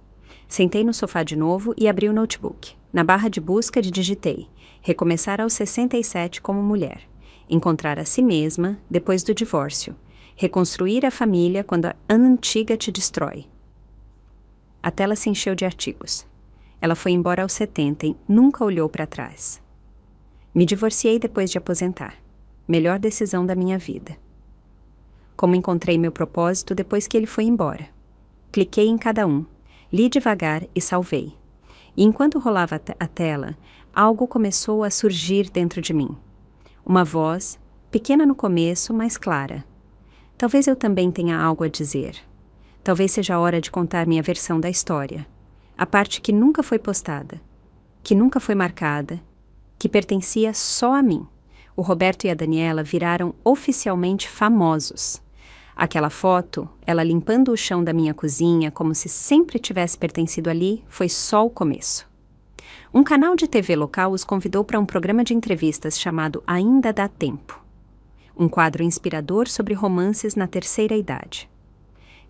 Sentei no sofá de novo e abri o notebook. Na barra de busca digitei: recomeçar aos 67 como mulher. Encontrar a si mesma depois do divórcio. Reconstruir a família quando a antiga te destrói. A tela se encheu de artigos. Ela foi embora aos 70 e nunca olhou para trás. Me divorciei depois de aposentar. Melhor decisão da minha vida. Como encontrei meu propósito depois que ele foi embora. Cliquei em cada um. Li devagar e salvei. E enquanto rolava a tela, algo começou a surgir dentro de mim. Uma voz, pequena no começo, mas clara. Talvez eu também tenha algo a dizer. Talvez seja a hora de contar minha versão da história. A parte que nunca foi postada, que nunca foi marcada, que pertencia só a mim. O Roberto e a Daniela viraram oficialmente famosos. Aquela foto, ela limpando o chão da minha cozinha como se sempre tivesse pertencido ali, foi só o começo. Um canal de TV local os convidou para um programa de entrevistas chamado Ainda Dá Tempo. Um quadro inspirador sobre romances na terceira idade.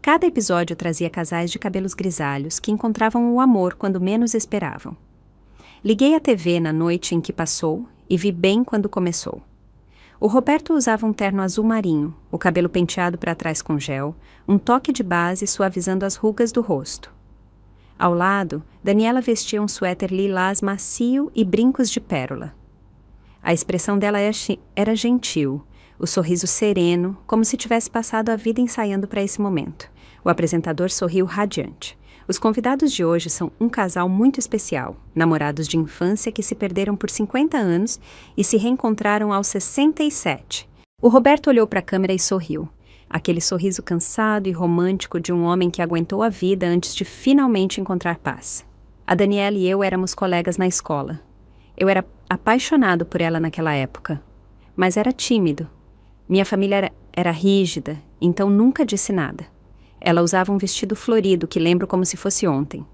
Cada episódio trazia casais de cabelos grisalhos que encontravam o amor quando menos esperavam. Liguei a TV na noite em que passou e vi bem quando começou. O Roberto usava um terno azul marinho, o cabelo penteado para trás com gel, um toque de base suavizando as rugas do rosto. Ao lado, Daniela vestia um suéter lilás macio e brincos de pérola. A expressão dela era gentil, o sorriso sereno, como se tivesse passado a vida ensaiando para esse momento. O apresentador sorriu radiante. Os convidados de hoje são um casal muito especial, namorados de infância que se perderam por 50 anos e se reencontraram aos 67. O Roberto olhou para a câmera e sorriu. Aquele sorriso cansado e romântico de um homem que aguentou a vida antes de finalmente encontrar paz. A Daniela e eu éramos colegas na escola. Eu era apaixonado por ela naquela época, mas era tímido. Minha família era rígida, então nunca disse nada. Ela usava um vestido florido que lembro como se fosse ontem.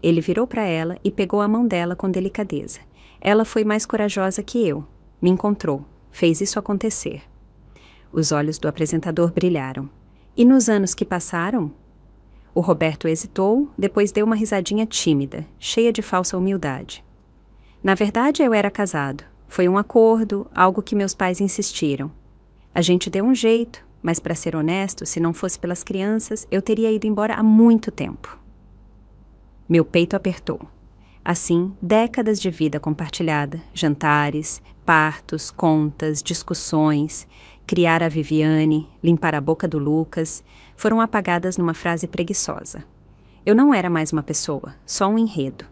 Ele virou para ela e pegou a mão dela com delicadeza. Ela foi mais corajosa que eu. Me encontrou. Fez isso acontecer. Os olhos do apresentador brilharam. E nos anos que passaram? O Roberto hesitou, depois deu uma risadinha tímida, cheia de falsa humildade. Na verdade, eu era casado. Foi um acordo, algo que meus pais insistiram. A gente deu um jeito. Mas, para ser honesto, se não fosse pelas crianças, eu teria ido embora há muito tempo. Meu peito apertou. Assim, décadas de vida compartilhada, jantares, partos, contas, discussões, criar a Viviane, limpar a boca do Lucas, foram apagadas numa frase preguiçosa. Eu não era mais uma pessoa, só um enredo.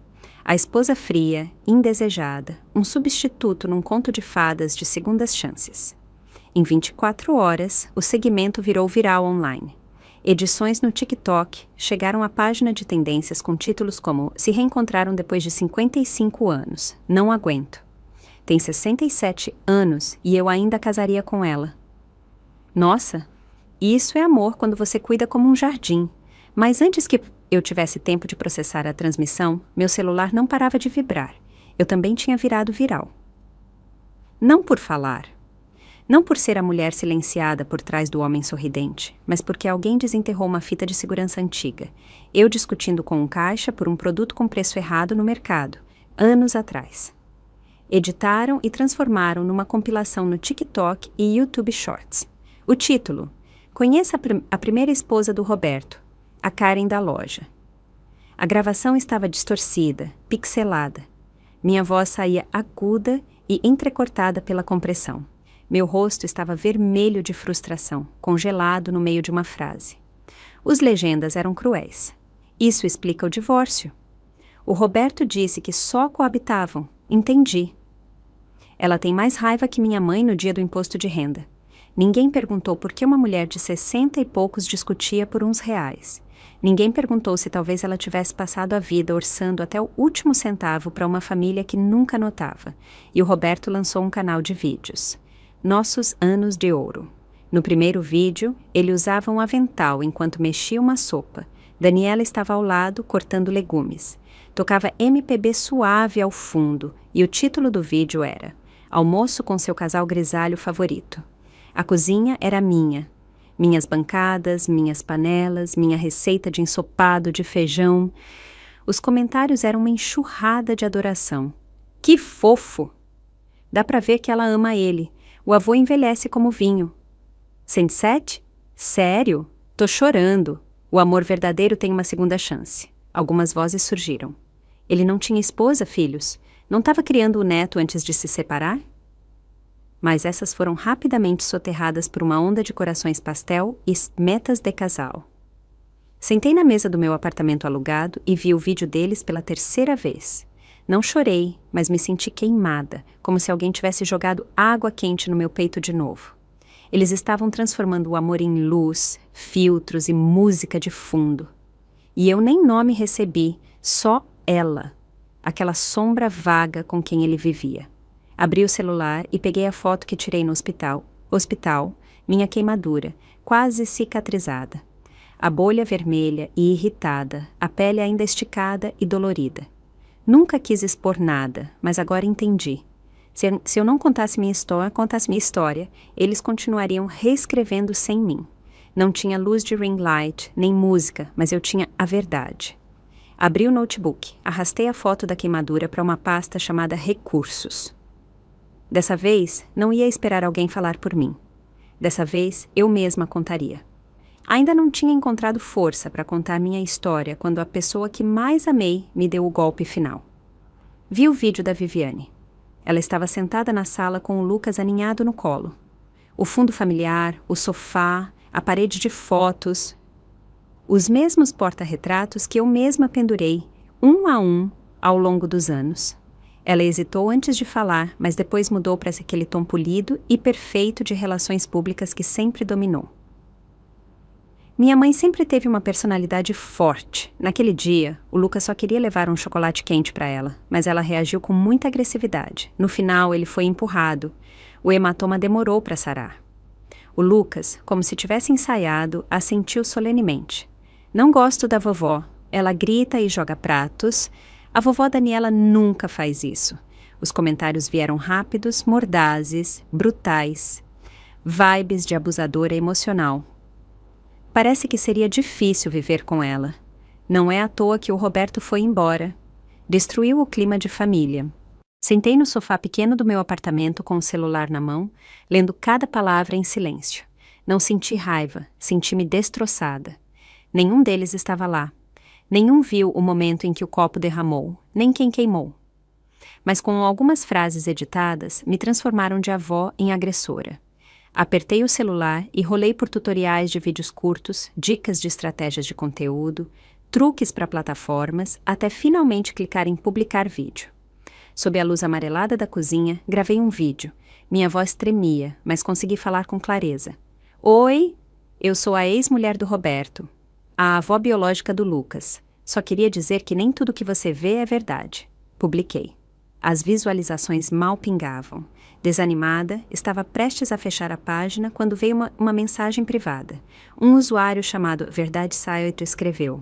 A esposa fria, indesejada, um substituto num conto de fadas de segundas chances. Em 24 horas, o segmento virou viral online. Edições no TikTok chegaram à página de tendências com títulos como "Se reencontraram depois de 55 anos. Não aguento. Tem 67 anos e eu ainda casaria com ela. Nossa, isso é amor quando você cuida como um jardim. Mas antes que eu tivesse tempo de processar a transmissão, meu celular não parava de vibrar. Eu também tinha virado viral. Não por falar. Não por ser a mulher silenciada por trás do homem sorridente, mas porque alguém desenterrou uma fita de segurança antiga. Eu discutindo com um caixa por um produto com preço errado no mercado, anos atrás. Editaram e transformaram numa compilação no TikTok e YouTube Shorts. O título: Conheça a primeira esposa do Roberto, a Karen da loja. A gravação estava distorcida, pixelada. Minha voz saía aguda e entrecortada pela compressão. Meu rosto estava vermelho de frustração, congelado no meio de uma frase. Os legendas eram cruéis. Isso explica o divórcio. O Roberto disse que só coabitavam. Entendi. Ela tem mais raiva que minha mãe no dia do imposto de renda. Ninguém perguntou por que uma mulher de 60 e poucos discutia por uns reais. Ninguém perguntou se talvez ela tivesse passado a vida orçando até o último centavo para uma família que nunca notava. E o Roberto lançou um canal de vídeos. Nossos anos de ouro. No primeiro vídeo, ele usava um avental enquanto mexia uma sopa. Daniela estava ao lado, cortando legumes. Tocava MPB suave ao fundo, e o título do vídeo era Almoço com seu casal grisalho favorito. A cozinha era minha. Minhas bancadas, minhas panelas, minha receita de ensopado de feijão. Os comentários eram uma enxurrada de adoração. Que fofo! Dá pra ver que ela ama ele. O avô envelhece como vinho. 107? Sério? Tô chorando. O amor verdadeiro tem uma segunda chance. Algumas vozes surgiram. Ele não tinha esposa, filhos? Não estava criando o neto antes de se separar? Mas essas foram rapidamente soterradas por uma onda de corações pastel e metas de casal. Sentei na mesa do meu apartamento alugado e vi o vídeo deles pela terceira vez. Não chorei, mas me senti queimada, como se alguém tivesse jogado água quente no meu peito de novo. Eles estavam transformando o amor em luz, filtros e música de fundo. E eu nem nome recebi, só ela, aquela sombra vaga com quem ele vivia. Abri o celular e peguei a foto que tirei no hospital, minha queimadura, quase cicatrizada. A bolha vermelha e irritada, a pele ainda esticada e dolorida. Nunca quis expor nada, mas agora entendi. Se eu não contasse minha história, eles continuariam reescrevendo sem mim. Não tinha luz de ring light, nem música, mas eu tinha a verdade. Abri o notebook, arrastei a foto da queimadura para uma pasta chamada Recursos. Dessa vez, não ia esperar alguém falar por mim. Dessa vez, eu mesma contaria. Ainda não tinha encontrado força para contar minha história quando a pessoa que mais amei me deu o golpe final. Vi o vídeo da Viviane. Ela estava sentada na sala com o Lucas aninhado no colo. O fundo familiar, o sofá, a parede de fotos. Os mesmos porta-retratos que eu mesma pendurei, um a um, ao longo dos anos. Ela hesitou antes de falar, mas depois mudou para aquele tom polido e perfeito de relações públicas que sempre dominou. Minha mãe sempre teve uma personalidade forte. Naquele dia, o Lucas só queria levar um chocolate quente para ela, mas ela reagiu com muita agressividade. No final, ele foi empurrado. O hematoma demorou para sarar. O Lucas, como se tivesse ensaiado, assentiu solenemente. Não gosto da vovó. Ela grita e joga pratos. A vovó Daniela nunca faz isso. Os comentários vieram rápidos, mordazes, brutais. Vibes de abusadora emocional. Parece que seria difícil viver com ela. Não é à toa que o Roberto foi embora. Destruiu o clima de família. Sentei no sofá pequeno do meu apartamento com o celular na mão, lendo cada palavra em silêncio. Não senti raiva, senti-me destroçada. Nenhum deles estava lá. Nenhum viu o momento em que o copo derramou, nem quem queimou. Mas com algumas frases editadas, me transformaram de avó em agressora. Apertei o celular e rolei por tutoriais de vídeos curtos, dicas de estratégias de conteúdo, truques para plataformas, até finalmente clicar em publicar vídeo. Sob a luz amarelada da cozinha, gravei um vídeo. Minha voz tremia, mas consegui falar com clareza. Oi? Eu sou a ex-mulher do Roberto, a avó biológica do Lucas. Só queria dizer que nem tudo que você vê é verdade. Publiquei. As visualizações mal pingavam. Desanimada, estava prestes a fechar a página quando veio uma mensagem privada. Um usuário chamado Verdade Saito escreveu: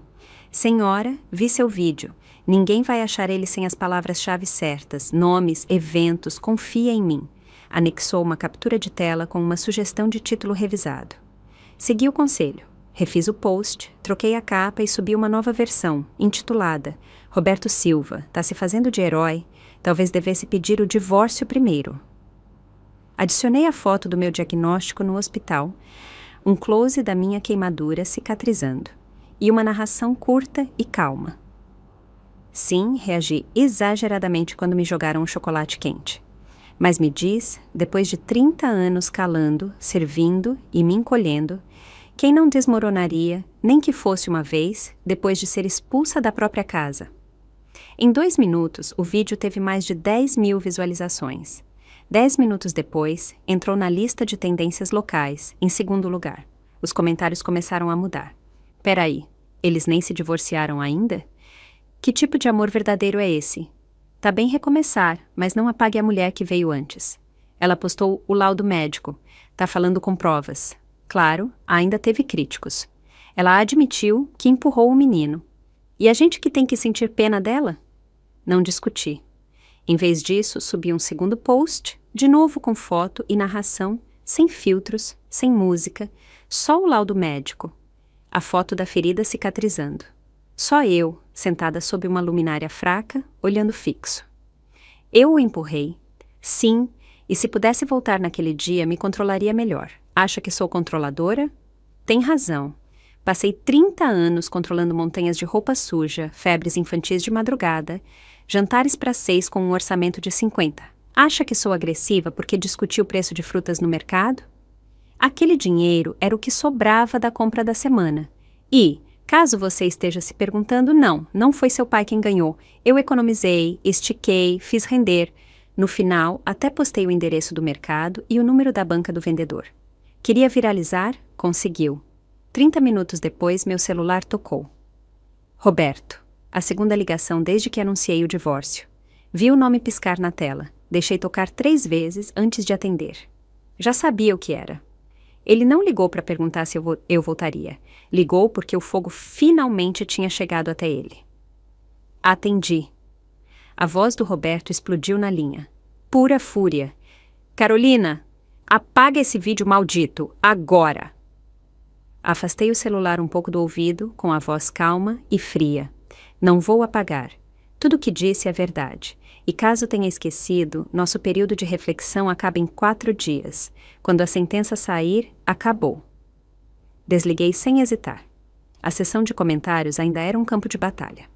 Senhora, vi seu vídeo. Ninguém vai achar ele sem as palavras-chave certas, nomes, eventos, confia em mim. Anexou uma captura de tela com uma sugestão de título revisado. Segui o conselho. Refiz o post, troquei a capa e subi uma nova versão, intitulada Roberto Silva, tá se fazendo de herói, talvez devesse pedir o divórcio primeiro. Adicionei a foto do meu diagnóstico no hospital, um close da minha queimadura cicatrizando, e uma narração curta e calma. Sim, reagi exageradamente quando me jogaram um chocolate quente. Mas me diz, depois de 30 anos calando, servindo e me encolhendo, quem não desmoronaria, nem que fosse uma vez, depois de ser expulsa da própria casa? Em 2 minutos, o vídeo teve mais de 10.000 visualizações. 10 minutos depois, entrou na lista de tendências locais, em segundo lugar. Os comentários começaram a mudar. Peraí, eles nem se divorciaram ainda? Que tipo de amor verdadeiro é esse? Tá bem recomeçar, mas não apague a mulher que veio antes. Ela postou o laudo médico. Tá falando com provas. Claro, ainda teve críticos. Ela admitiu que empurrou o menino. E a gente que tem que sentir pena dela? Não discuti. Em vez disso, subi um segundo post, de novo com foto e narração, sem filtros, sem música, só o laudo médico. A foto da ferida cicatrizando. Só eu, sentada sob uma luminária fraca, olhando fixo. Eu o empurrei. Sim, e se pudesse voltar naquele dia, me controlaria melhor. Acha que sou controladora? Tem razão. Passei 30 anos controlando montanhas de roupa suja, febres infantis de madrugada, jantares para 6 com um orçamento de 50. Acha que sou agressiva porque discuti o preço de frutas no mercado? Aquele dinheiro era o que sobrava da compra da semana. E, caso você esteja se perguntando, não foi seu pai quem ganhou. Eu economizei, estiquei, fiz render. No final, até postei o endereço do mercado e o número da banca do vendedor. Queria viralizar? Conseguiu. 30 minutos depois, meu celular tocou. Roberto. A segunda ligação desde que anunciei o divórcio. Vi o nome piscar na tela. Deixei tocar 3 vezes antes de atender. Já sabia o que era. Ele não ligou para perguntar se eu voltaria. Ligou porque o fogo finalmente tinha chegado até ele. Atendi. A voz do Roberto explodiu na linha. Pura fúria. Carolina, apaga esse vídeo maldito, agora! Afastei o celular um pouco do ouvido, com a voz calma e fria. Não vou apagar. Tudo o que disse é verdade. E caso tenha esquecido, nosso período de reflexão acaba em 4 dias. Quando a sentença sair, acabou. Desliguei sem hesitar. A sessão de comentários ainda era um campo de batalha.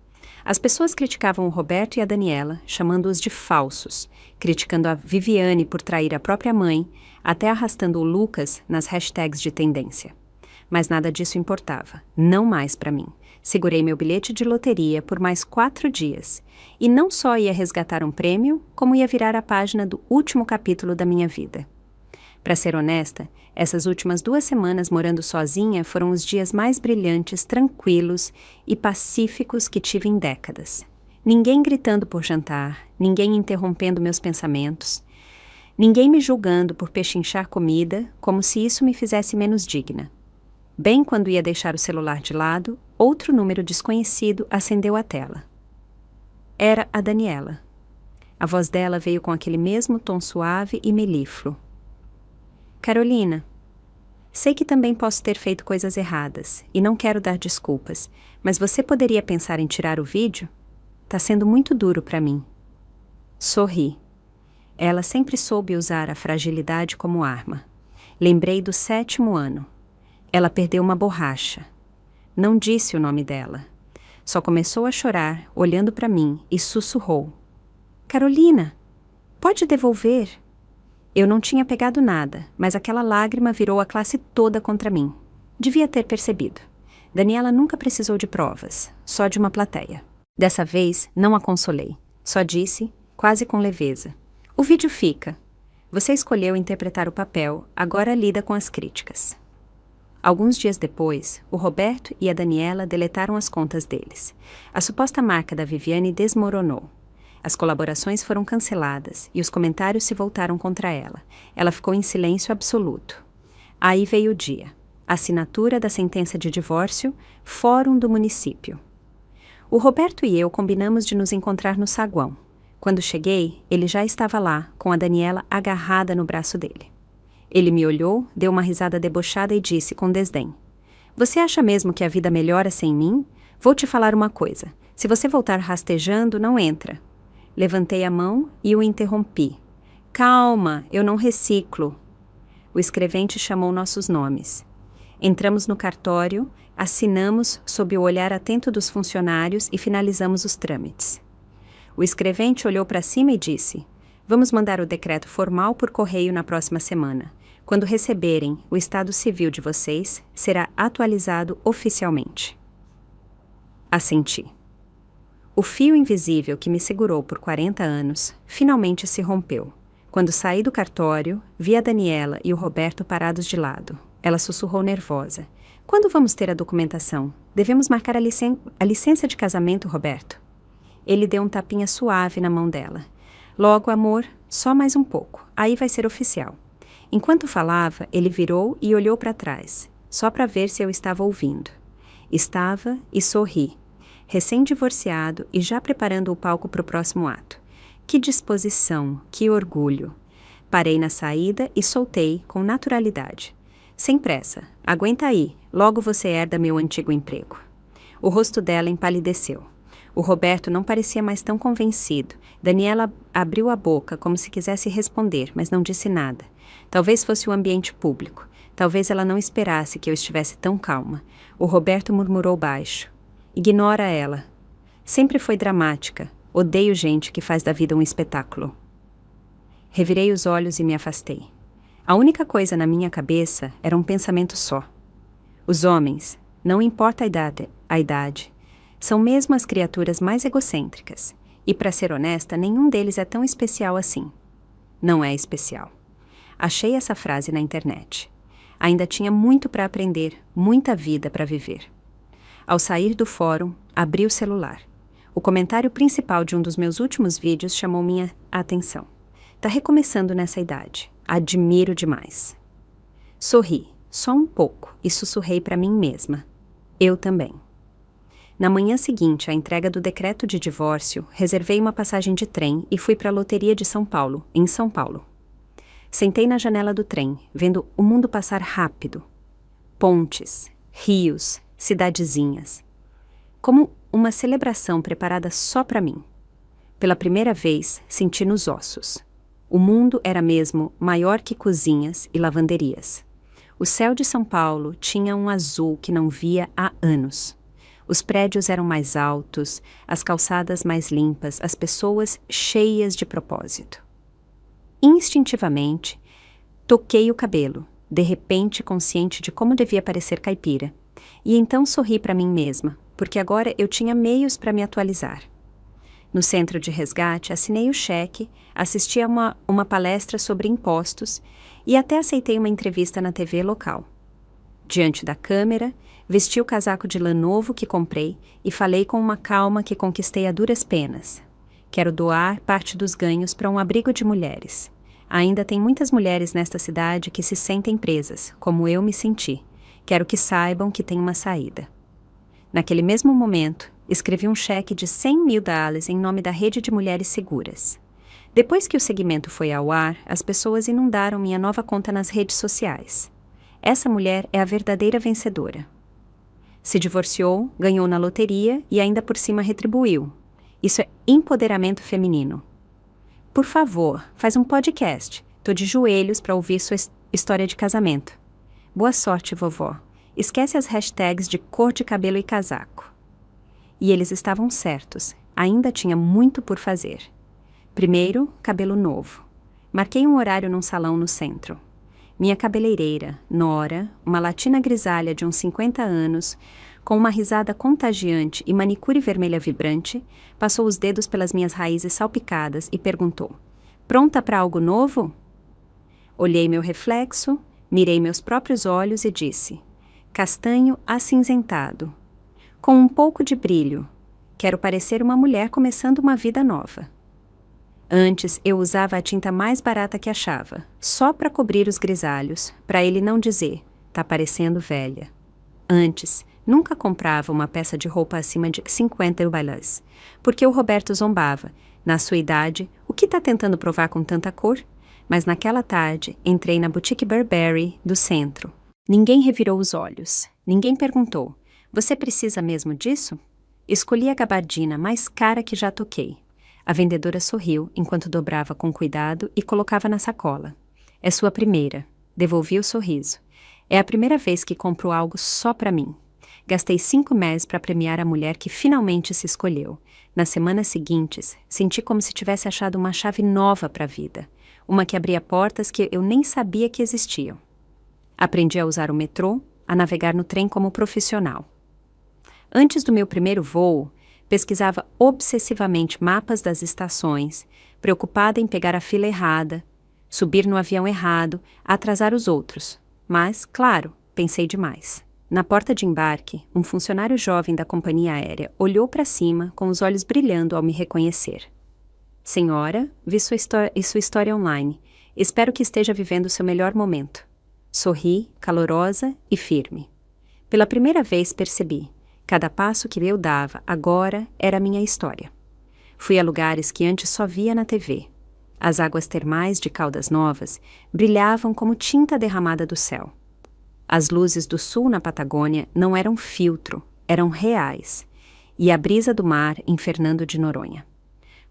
As pessoas criticavam o Roberto e a Daniela, chamando-os de falsos, criticando a Viviane por trair a própria mãe, até arrastando o Lucas nas hashtags de tendência. Mas nada disso importava, não mais para mim. Segurei meu bilhete de loteria por mais 4 dias, e não só ia resgatar um prêmio, como ia virar a página do último capítulo da minha vida. Para ser honesta, essas últimas 2 semanas morando sozinha foram os dias mais brilhantes, tranquilos e pacíficos que tive em décadas. Ninguém gritando por jantar, ninguém interrompendo meus pensamentos, ninguém me julgando por pechinchar comida, como se isso me fizesse menos digna. Bem quando ia deixar o celular de lado, outro número desconhecido acendeu a tela. Era a Daniela. A voz dela veio com aquele mesmo tom suave e melífluo. Carolina, sei que também posso ter feito coisas erradas, e não quero dar desculpas, mas você poderia pensar em tirar o vídeo? Tá sendo muito duro para mim. Sorri. Ela sempre soube usar a fragilidade como arma. Lembrei do 7º ano. Ela perdeu uma borracha. Não disse o nome dela. Só começou a chorar, olhando para mim, e sussurrou. Carolina, pode devolver? Eu não tinha pegado nada, mas aquela lágrima virou a classe toda contra mim. Devia ter percebido. Daniela nunca precisou de provas, só de uma plateia. Dessa vez, não a consolei. Só disse, quase com leveza. O vídeo fica. Você escolheu interpretar o papel, agora lida com as críticas. Alguns dias depois, o Roberto e a Daniela deletaram as contas deles. A suposta marca da Viviane desmoronou. As colaborações foram canceladas e os comentários se voltaram contra ela. Ela ficou em silêncio absoluto. Aí veio o dia. Assinatura da sentença de divórcio, fórum do município. O Roberto e eu combinamos de nos encontrar no saguão. Quando cheguei, ele já estava lá, com a Daniela agarrada no braço dele. Ele me olhou, deu uma risada debochada e disse com desdém: "Você acha mesmo que a vida melhora sem mim? Vou te falar uma coisa. Se você voltar rastejando, não entra." Levantei a mão e o interrompi. "Calma, eu não reciclo." O escrevente chamou nossos nomes. Entramos no cartório, assinamos sob o olhar atento dos funcionários e finalizamos os trâmites. O escrevente olhou para cima e disse: "Vamos mandar o decreto formal por correio na próxima semana. Quando receberem o estado civil de vocês, será atualizado oficialmente." Assenti. O fio invisível que me segurou por 40 anos finalmente se rompeu. Quando saí do cartório, vi a Daniela e o Roberto parados de lado. Ela sussurrou nervosa: "Quando vamos ter a documentação? Devemos marcar a licença de casamento, Roberto." Ele deu um tapinha suave na mão dela. "Logo, amor, só mais um pouco. Aí vai ser oficial." Enquanto falava, ele virou e olhou para trás, só para ver se eu estava ouvindo. Estava e sorri. Recém-divorciado e já preparando o palco para o próximo ato. Que disposição, que orgulho. Parei na saída e soltei com naturalidade: "Sem pressa, aguenta aí, logo você herda meu antigo emprego." O rosto dela empalideceu. O Roberto não parecia mais tão convencido. Daniela abriu a boca como se quisesse responder, mas não disse nada. Talvez fosse o ambiente público. Talvez ela não esperasse que eu estivesse tão calma. O Roberto murmurou baixo: "Ignora ela. Sempre foi dramática. Odeio gente que faz da vida um espetáculo." Revirei os olhos e me afastei. A única coisa na minha cabeça era um pensamento só. Os homens, não importa a idade, são mesmo as criaturas mais egocêntricas. E, para ser honesta, nenhum deles é tão especial assim. Não é especial. Achei essa frase na internet. Ainda tinha muito para aprender, muita vida para viver. Ao sair do fórum, abri o celular. O comentário principal de um dos meus últimos vídeos chamou minha atenção. "Tá recomeçando nessa idade. Admiro demais." Sorri, só um pouco, e sussurrei para mim mesma: "Eu também." Na manhã seguinte à entrega do decreto de divórcio, reservei uma passagem de trem e fui para a loteria de São Paulo, em São Paulo. Sentei na janela do trem, vendo o mundo passar rápido. Pontes, rios, cidadezinhas. Como uma celebração preparada só para mim. Pela primeira vez, senti nos ossos. O mundo era mesmo maior que cozinhas e lavanderias. O céu de São Paulo tinha um azul que não via há anos. Os prédios eram mais altos, as calçadas mais limpas, as pessoas cheias de propósito. Instintivamente, toquei o cabelo, de repente consciente de como devia parecer caipira. E então sorri para mim mesma, porque agora eu tinha meios para me atualizar. No centro de resgate, assinei o cheque, assisti a uma palestra sobre impostos e até aceitei uma entrevista na TV local. Diante da câmera, vesti o casaco de lã novo que comprei e falei com uma calma que conquistei a duras penas. Quero doar parte dos ganhos para um abrigo de mulheres. Ainda tem muitas mulheres nesta cidade que se sentem presas, como eu me senti. Quero que saibam que tem uma saída. Naquele mesmo momento, escrevi um cheque de 100 mil dólares em nome da Rede de Mulheres Seguras. Depois que o segmento foi ao ar, as pessoas inundaram minha nova conta nas redes sociais. Essa mulher é a verdadeira vencedora. Se divorciou, ganhou na loteria e ainda por cima retribuiu. Isso é empoderamento feminino. Por favor, faz um podcast. Tô de joelhos para ouvir sua história de casamento. Boa sorte, vovó. Esquece as hashtags de cor de cabelo e casaco. E eles estavam certos. Ainda tinha muito por fazer. Primeiro, cabelo novo. Marquei um horário num salão no centro. Minha cabeleireira, Nora, uma latina grisalha de uns 50 anos, com uma risada contagiante e manicure vermelha vibrante, passou os dedos pelas minhas raízes salpicadas e perguntou: "Pronta para algo novo?" Olhei meu reflexo, mirei meus próprios olhos e disse: castanho acinzentado, com um pouco de brilho. Quero parecer uma mulher começando uma vida nova. Antes, eu usava a tinta mais barata que achava, só para cobrir os grisalhos, para ele não dizer, tá parecendo velha. Antes, nunca comprava uma peça de roupa acima de 50 balãs, porque o Roberto zombava. Na sua idade, o que tá tentando provar com tanta cor? Mas naquela tarde, entrei na boutique Burberry do centro. Ninguém revirou os olhos. Ninguém perguntou, você precisa mesmo disso? Escolhi a gabardina mais cara que já toquei. A vendedora sorriu enquanto dobrava com cuidado e colocava na sacola. É sua primeira. Devolvi o sorriso. É a primeira vez que compro algo só para mim. Gastei 5 meses para premiar a mulher que finalmente se escolheu. Nas semanas seguintes, senti como se tivesse achado uma chave nova para a vida. Uma que abria portas que eu nem sabia que existiam. Aprendi a usar o metrô, a navegar no trem como profissional. Antes do meu primeiro voo, pesquisava obsessivamente mapas das estações, preocupada em pegar a fila errada, subir no avião errado, atrasar os outros. Mas, claro, pensei demais. Na porta de embarque, um funcionário jovem da companhia aérea olhou para cima com os olhos brilhando ao me reconhecer. Senhora, vi sua história online. Espero que esteja vivendo seu melhor momento. Sorri, calorosa e firme. Pela primeira vez percebi. Cada passo que eu dava agora era minha história. Fui a lugares que antes só via na TV. As águas termais de Caldas Novas brilhavam como tinta derramada do céu. As luzes do sul na Patagônia não eram filtro, eram reais. E a brisa do mar em Fernando de Noronha.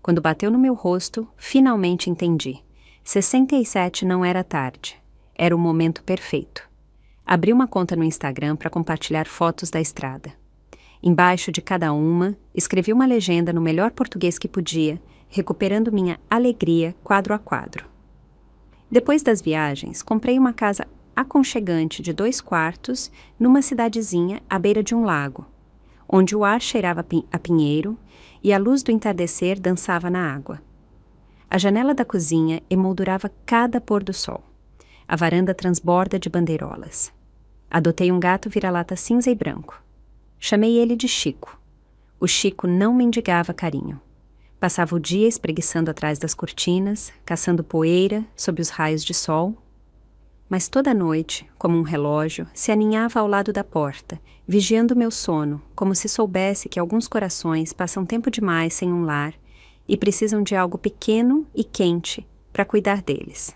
Quando bateu no meu rosto, finalmente entendi. 67 não era tarde. Era o momento perfeito. Abri uma conta no Instagram para compartilhar fotos da estrada. Embaixo de cada uma, escrevi uma legenda no melhor português que podia, recuperando minha alegria quadro a quadro. Depois das viagens, comprei uma casa aconchegante de 2 quartos numa cidadezinha à beira de um lago, onde o ar cheirava a pinheiro e a luz do entardecer dançava na água. A janela da cozinha emoldurava cada pôr do sol. A varanda transborda de bandeirolas. Adotei um gato vira-lata cinza e branco. Chamei ele de Chico. O Chico não mendigava carinho. Passava o dia espreguiçando atrás das cortinas, caçando poeira sob os raios de sol. Mas toda noite, como um relógio, se aninhava ao lado da porta, vigiando meu sono, como se soubesse que alguns corações passam tempo demais sem um lar e precisam de algo pequeno e quente para cuidar deles.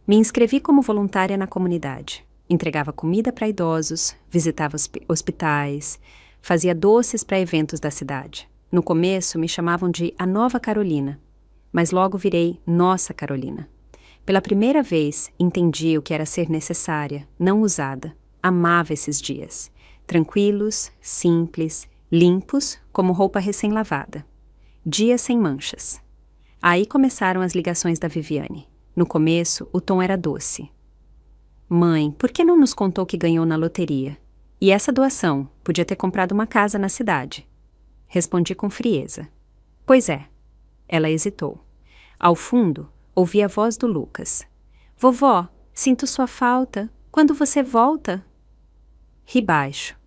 Me inscrevi como voluntária na comunidade. Entregava comida para idosos, visitava hospitais, fazia doces para eventos da cidade. No começo me chamavam de a Nova Carolina, mas logo virei Nossa Carolina. Pela primeira vez entendi o que era ser necessária, não usada. Amava esses dias. Tranquilos, simples, limpos, como roupa recém-lavada. Dias sem manchas. Aí começaram as ligações da Viviane. No começo, o tom era doce. Mãe, por que não nos contou que ganhou na loteria? E essa doação? Podia ter comprado uma casa na cidade. Respondi com frieza. Pois é. Ela hesitou. Ao fundo, ouvi a voz do Lucas. Vovó, sinto sua falta. Quando você volta? Ri baixo.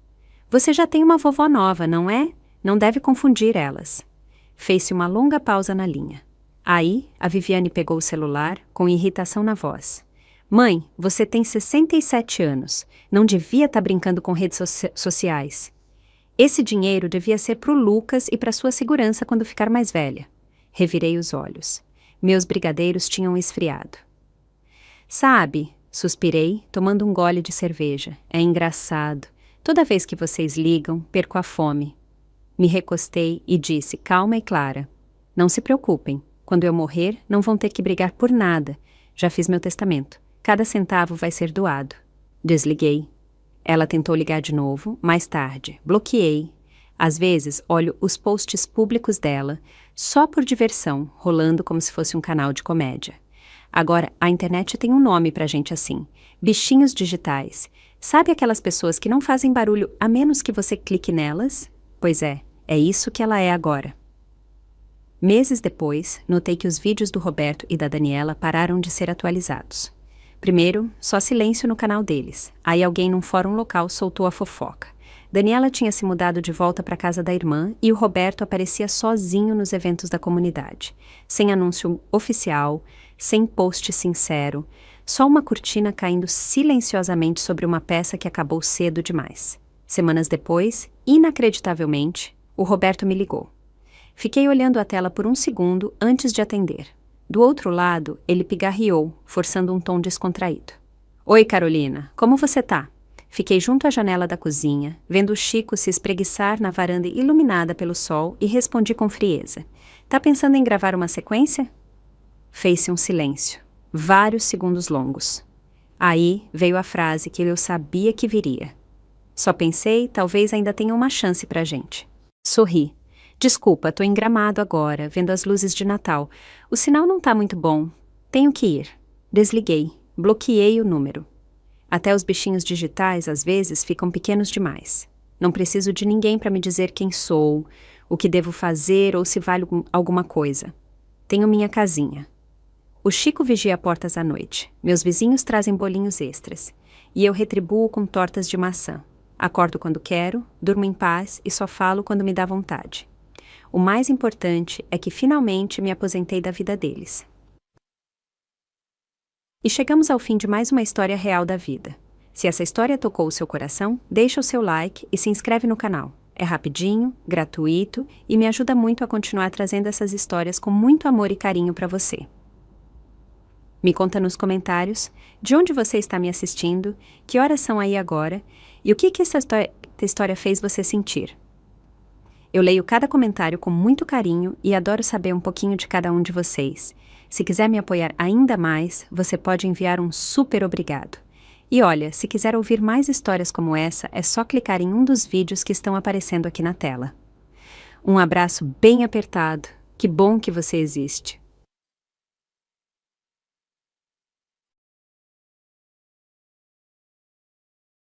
Você já tem uma vovó nova, não é? Não deve confundir elas. Fez-se uma longa pausa na linha. Aí, a Viviane pegou o celular, com irritação na voz. Mãe, você tem 67 anos. Não devia estar brincando com redes sociais. Esse dinheiro devia ser para o Lucas e para sua segurança quando ficar mais velha. Revirei os olhos. Meus brigadeiros tinham esfriado. Sabe, suspirei, tomando um gole de cerveja. É engraçado. Toda vez que vocês ligam, perco a fome. Me recostei e disse, calma e clara. Não se preocupem. Quando eu morrer, não vão ter que brigar por nada. Já fiz meu testamento. Cada centavo vai ser doado. Desliguei. Ela tentou ligar de novo, mais tarde. Bloqueei. Às vezes, olho os posts públicos dela, só por diversão, rolando como se fosse um canal de comédia. Agora, a internet tem um nome pra gente assim. Bichinhos digitais. Sabe aquelas pessoas que não fazem barulho a menos que você clique nelas? Pois é isso que ela é agora. Meses depois, notei que os vídeos do Roberto e da Daniela pararam de ser atualizados. Primeiro, só silêncio no canal deles. Aí alguém num fórum local soltou a fofoca. Daniela tinha se mudado de volta para casa da irmã e o Roberto aparecia sozinho nos eventos da comunidade. Sem anúncio oficial, sem post sincero, só uma cortina caindo silenciosamente sobre uma peça que acabou cedo demais. Semanas depois, inacreditavelmente, o Roberto me ligou. Fiquei olhando a tela por um segundo antes de atender. Do outro lado, ele pigarreou, forçando um tom descontraído. Oi, Carolina, como você tá? Fiquei junto à janela da cozinha, vendo o Chico se espreguiçar na varanda iluminada pelo sol e respondi com frieza. Tá pensando em gravar uma sequência? Fez-se um silêncio. Vários segundos longos. Aí veio a frase que eu sabia que viria. Só pensei, talvez ainda tenha uma chance pra gente. Sorri. Desculpa, tô em Gramado agora, vendo as luzes de Natal. O sinal não tá muito bom. Tenho que ir. Desliguei. Bloqueei o número. Até os bichinhos digitais, às vezes, ficam pequenos demais. Não preciso de ninguém para me dizer quem sou, o que devo fazer ou se vale alguma coisa. Tenho minha casinha. O Chico vigia portas à noite. Meus vizinhos trazem bolinhos extras. E eu retribuo com tortas de maçã. Acordo quando quero, durmo em paz e só falo quando me dá vontade. O mais importante é que finalmente me aposentei da vida deles. E chegamos ao fim de mais uma história real da vida. Se essa história tocou o seu coração, deixa o seu like e se inscreve no canal. É rapidinho, gratuito e me ajuda muito a continuar trazendo essas histórias com muito amor e carinho para você. Me conta nos comentários de onde você está me assistindo, que horas são aí agora e o que essa história fez você sentir. Eu leio cada comentário com muito carinho e adoro saber um pouquinho de cada um de vocês. Se quiser me apoiar ainda mais, você pode enviar um super obrigado. E olha, se quiser ouvir mais histórias como essa, é só clicar em um dos vídeos que estão aparecendo aqui na tela. Um abraço bem apertado. Que bom que você existe.